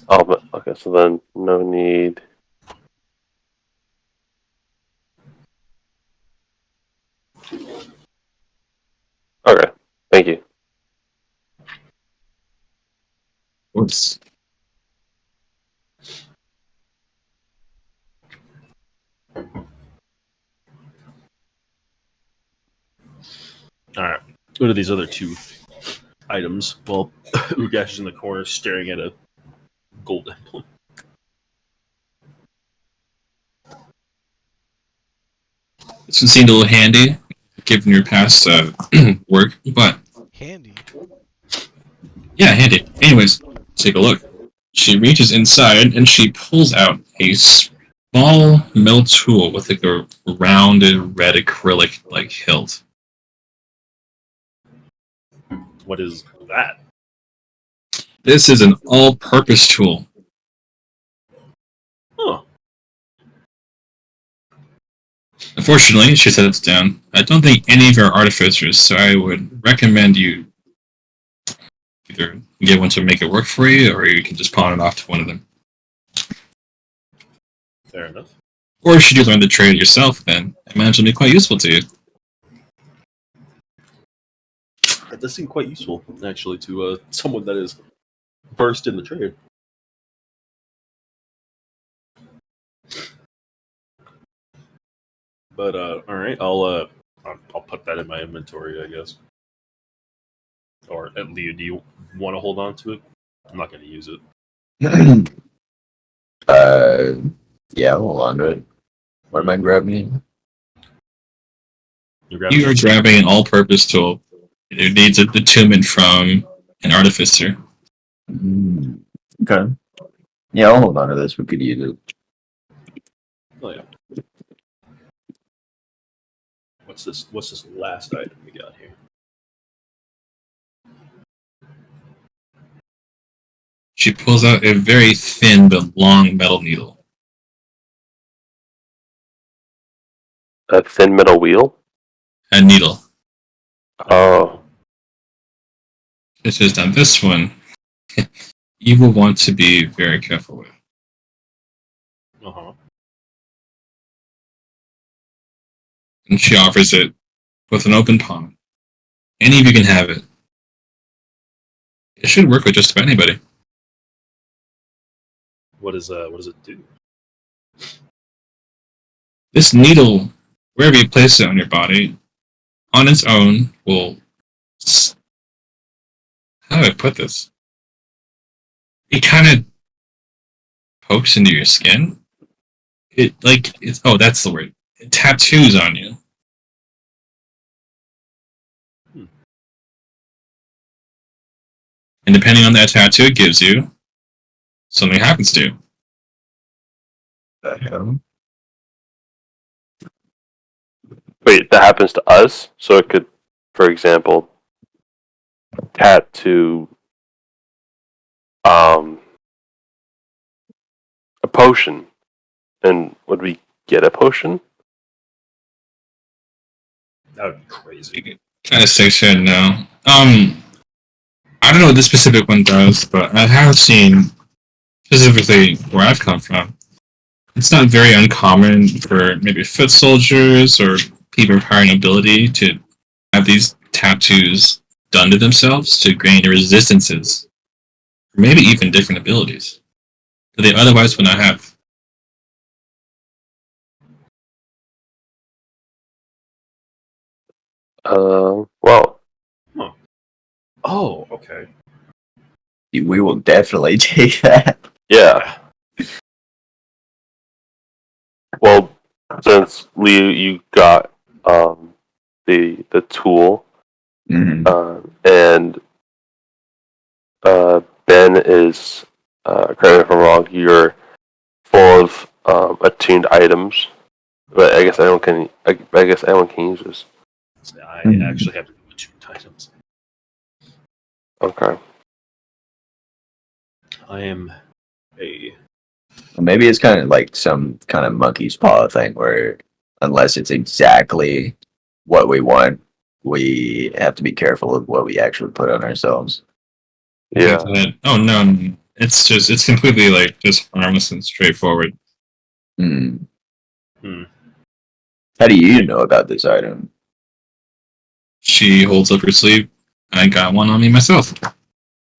Oh, but okay. So then, no need. Okay. Thank you. Whoops. alright. Go to these other 2 items. Well, Ugash is in the corner staring at a gold emblem. This one seemed a little handy, given your past work, but Handy. yeah, handy. Anyways, take a look. She reaches inside and she pulls out a small metal tool with like a rounded red acrylic like hilt. What is that? This is an all-purpose tool. Huh. Unfortunately, she sets it down. I don't think any of you are artificers, so I would recommend you either get one to make it work for you, or you can just pawn it off to one of them. Fair enough. Or should you learn the trade yourself, then I imagine it'll be quite useful to you. That does seem quite useful, actually, to someone that is versed in the trade. But all right, I'll put that in my inventory, I guess. Or at least, do you want to hold on to it? I'm not going to use it. Yeah, hold on to it. What am I grabbing? You're grabbing You are grabbing an all-purpose tool. It needs a attunement from an artificer. Okay. Yeah, I'll hold on to this. We could use it. Oh yeah. What's this? What's this last item we got here? She pulls out a very thin but long metal needle. A thin metal wheel? A needle. Oh. It says on this one, you will want to be very careful with. Uh-huh. And she offers it. with an open palm. Any of you can have it. It should work with just about anybody. What does it do? This needle, wherever you place it on your body, on its own will. How do I put this? It kind of pokes into your skin. That's the word. It tattoos on you. And depending on that tattoo it gives you, something happens to you. Wait, that happens to us? So it could, for example, tattoo a potion. And would we get a potion? That would be crazy. Kind of sticks here now. I don't know what this specific one does, but I have seen, specifically where I've come from, it's not very uncommon for maybe foot soldiers or people with higher nobility to have these tattoos done to themselves to gain resistances, or maybe even different abilities that they otherwise would not have. Well. Huh. Oh, okay. We will definitely take that. Yeah. Well, since Leo, you got the tool, Mm-hmm. and Ben is, correct me if I'm wrong, you're full of attuned items, but I guess anyone can. I guess anyone can use this. I Mhm. actually have to do 2 items. Okay. I am a. Maybe it's kind of like some kind of monkey's paw thing where unless it's exactly what we want, we have to be careful of what we actually put on ourselves. Yeah. Oh no, it's completely like just harmless and straightforward. Hmm. Hmm. How do you know about this item? She holds up her sleeve. I got one on me myself.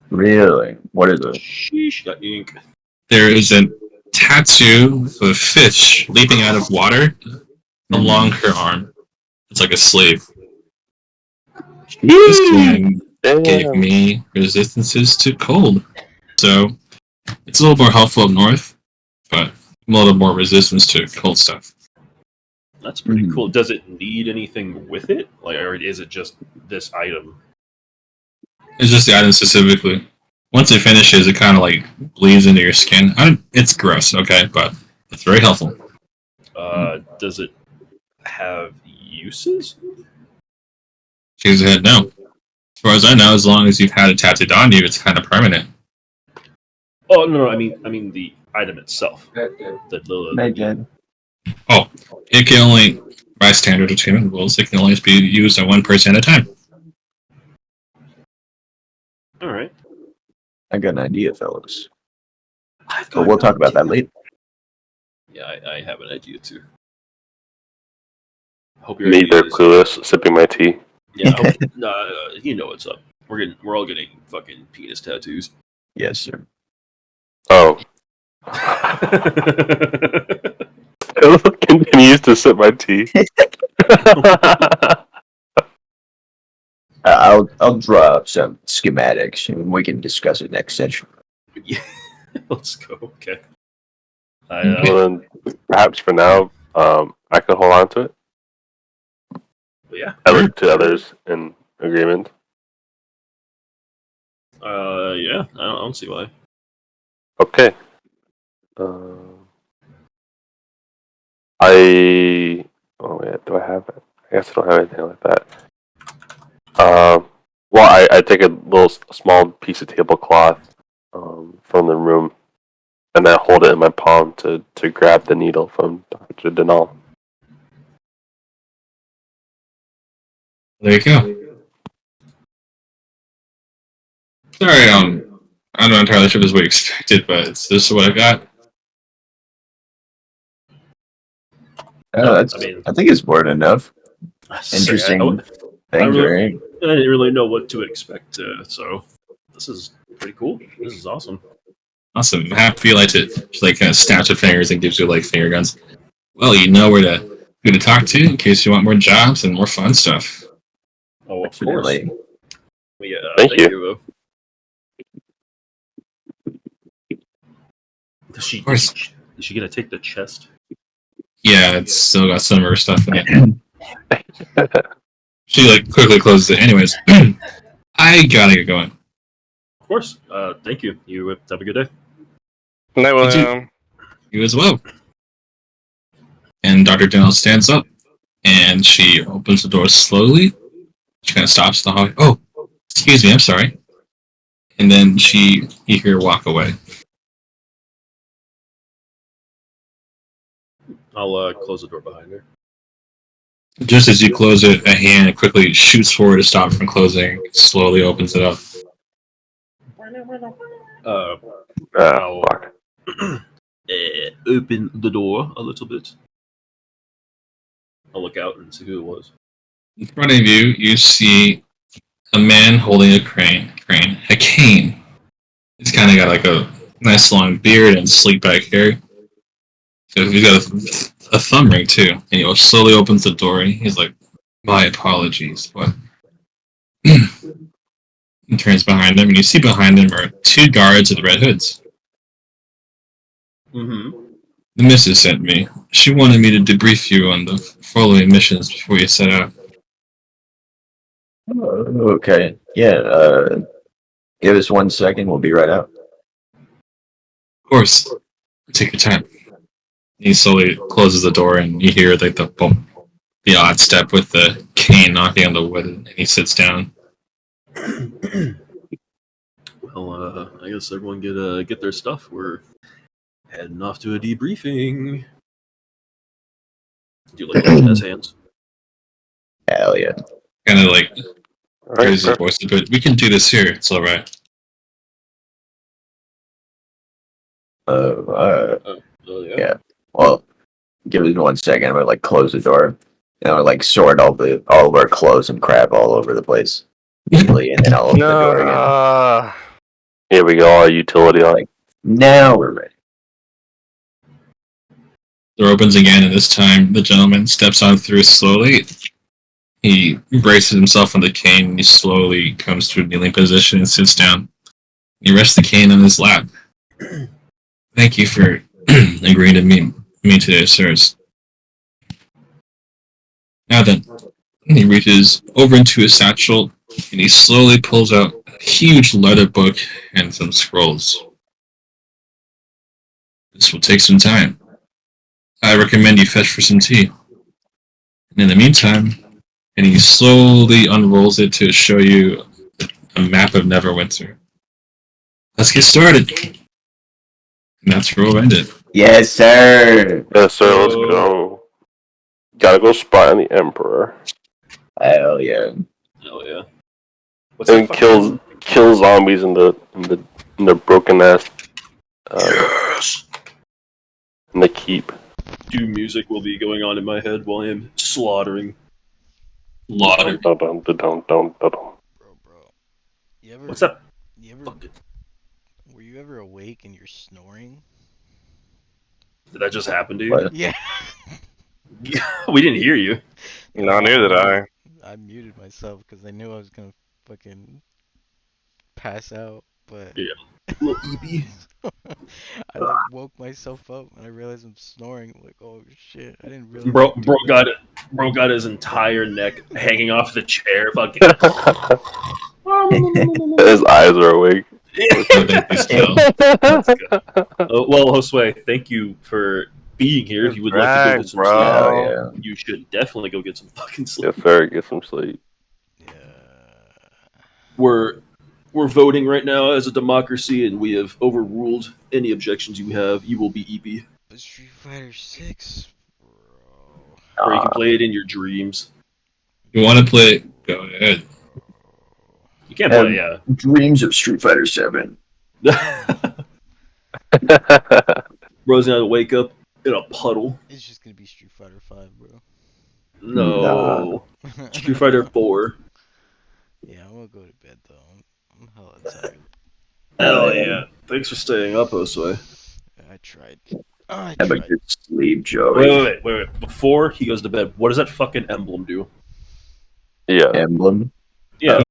Really? What is it? Sheesh, got ink. There is a tattoo of a fish leaping out of water along her arm. It's like a sleeve. This one gave me resistances to cold. So it's a little more helpful up north, but a little more resistance to cold stuff. That's pretty Mhm. cool. Does it need anything with it? Like, or is it just this item? It's just the item specifically. Once it finishes, it kind of like bleeds into your skin. It's gross, okay, but it's very helpful. Does it have uses? She's ahead, no. As far as I know, as long as you've had it tattooed on you, it's kind of permanent. Oh no, I mean the item itself. The Oh, it can only, by standard achievement rules, it can only be used on one person at a time. All right. I got an idea, fellas. I've But we'll talk about that later. Yeah, I have an idea too. Hope your Me, idea they're is- clueless, sipping my tea. Yeah, you know what's up. We're all getting fucking penis tattoos. Yes, sir. Oh. Continues to sip my tea. I'll draw up some schematics and we can discuss it next session. Yeah, let's go. Okay. Well, then, perhaps for now, I can hold on to it. Yeah. I look to others in agreement. Yeah. I don't see why. Okay. Oh yeah, do I have it? I guess I don't have anything like that. Well, I take a small piece of tablecloth from the room, and I hold it in my palm to grab the needle from Dr. Denal. There you go. Sorry, I'm not entirely sure if this is what you expected, but this is what I got. I think it's more than enough. Interesting things, I right? didn't really know what to expect, so This is pretty cool. This is awesome. Awesome. I'm happy you liked it. She like kind of snaps her fingers and gives you like finger guns. Well, you know who to talk to in case you want more jobs and more fun stuff. Oh, of course. Definitely. Yeah, Thank you. you. Does she get to take the chest? Yeah, it's still got some of her stuff in it. She like quickly closes it. Anyways, I gotta get going. Of course. Thank you. You have a good day. Night, You too. William. You as well. And Dr. Dennell stands up and she opens the door slowly. She kind of stops in the hallway. Oh, excuse me, I'm sorry. And then you hear her walk away. I'll close the door behind her. Just as you close it, a hand quickly shoots forward to stop from closing, slowly opens it up. I'll Fuck. open the door a little bit. I'll look out and see who it was. In front of you, you see a man holding a cane. He's kind of got like a nice long beard and sleek back hair. So he's got a thumb ring too. And he slowly opens the door and he's like, "My apologies." What? He turns behind him and you see behind him are two guards with red hoods. Mm-hmm. The missus sent me. She wanted me to debrief you on the following missions before you set out. Okay. Yeah. Give us 1 second. We'll be right out. Of course. Take your time. He slowly closes the door and you hear like the bump, the odd step with the cane knocking on the wood, and he sits down. Well, I guess everyone get their stuff. We're heading off to a debriefing. Do you like his hands? Hell yeah. Kind of like Alright, raises his voice a bit. We can do this here. It's all right. Oh yeah. Yeah. Well, give us 1 second. I'm gonna like close the door. And I'm gonna like sort all of our clothes and crap all over the place. Easily, and then I'll open the door again. Here we go, our utility on. Now we're ready. The door opens again, and this time the gentleman steps on through slowly. He braces himself on the cane, and he slowly comes to a kneeling position and sits down. He rests the cane on his lap. Thank you for agreeing to meet me today, sirs. Now then, he reaches over into his satchel, and he slowly pulls out a huge leather book and some scrolls. This will take some time. I recommend you fetch for some tea. And in the meantime, and he slowly unrolls it to show you a map of Neverwinter. Let's get started. And that's where we'll end it. Yes, sir. Yes, sir, let's go. Gotta go spy on the Emperor. Hell yeah. Oh yeah. What's And that kill zombies in the broken ass Yes. in the keep. Doom music will be going on in my head while I am slaughtering. Lauder. Dun, dun, dun, dun, dun, dun. Bro. You ever? What's that? You ever? Fuck it. Were you ever awake and you're snoring? Did that just happen to you? What? Yeah. We didn't hear you. No, neither did I. I muted myself because I knew I was gonna fucking pass out, but Yeah. Little EB. I like woke myself up and I realized I'm snoring. I'm like, oh shit, I didn't really. Bro do that. got it. Bro got his entire neck hanging off the chair. Fucking. His eyes are awake. Well, Josue, thank you for being here. If you would like to go get some Bro. Hell sleep, you should definitely go get some fucking sleep. Yes, sir, get some sleep. Yeah. We're voting right now as a democracy, and we have overruled any objections you have. You will be EP, But Street Fighter 6, bro. or you can play it in your dreams. You want to play? Go ahead. You can't play, yeah. Dreams of Street Fighter 7. Bro's gonna wake up in a puddle. It's just gonna be Street Fighter 5, bro. No. Street Fighter 4. Yeah, I'm gonna go to bed though. I'm hella tired. Hell yeah. Thanks for staying up, Osoi. I tried. I Have a tried. good sleep, Joey. Wait. Before he goes to bed, what does that fucking emblem do? Yeah. Emblem. Yeah.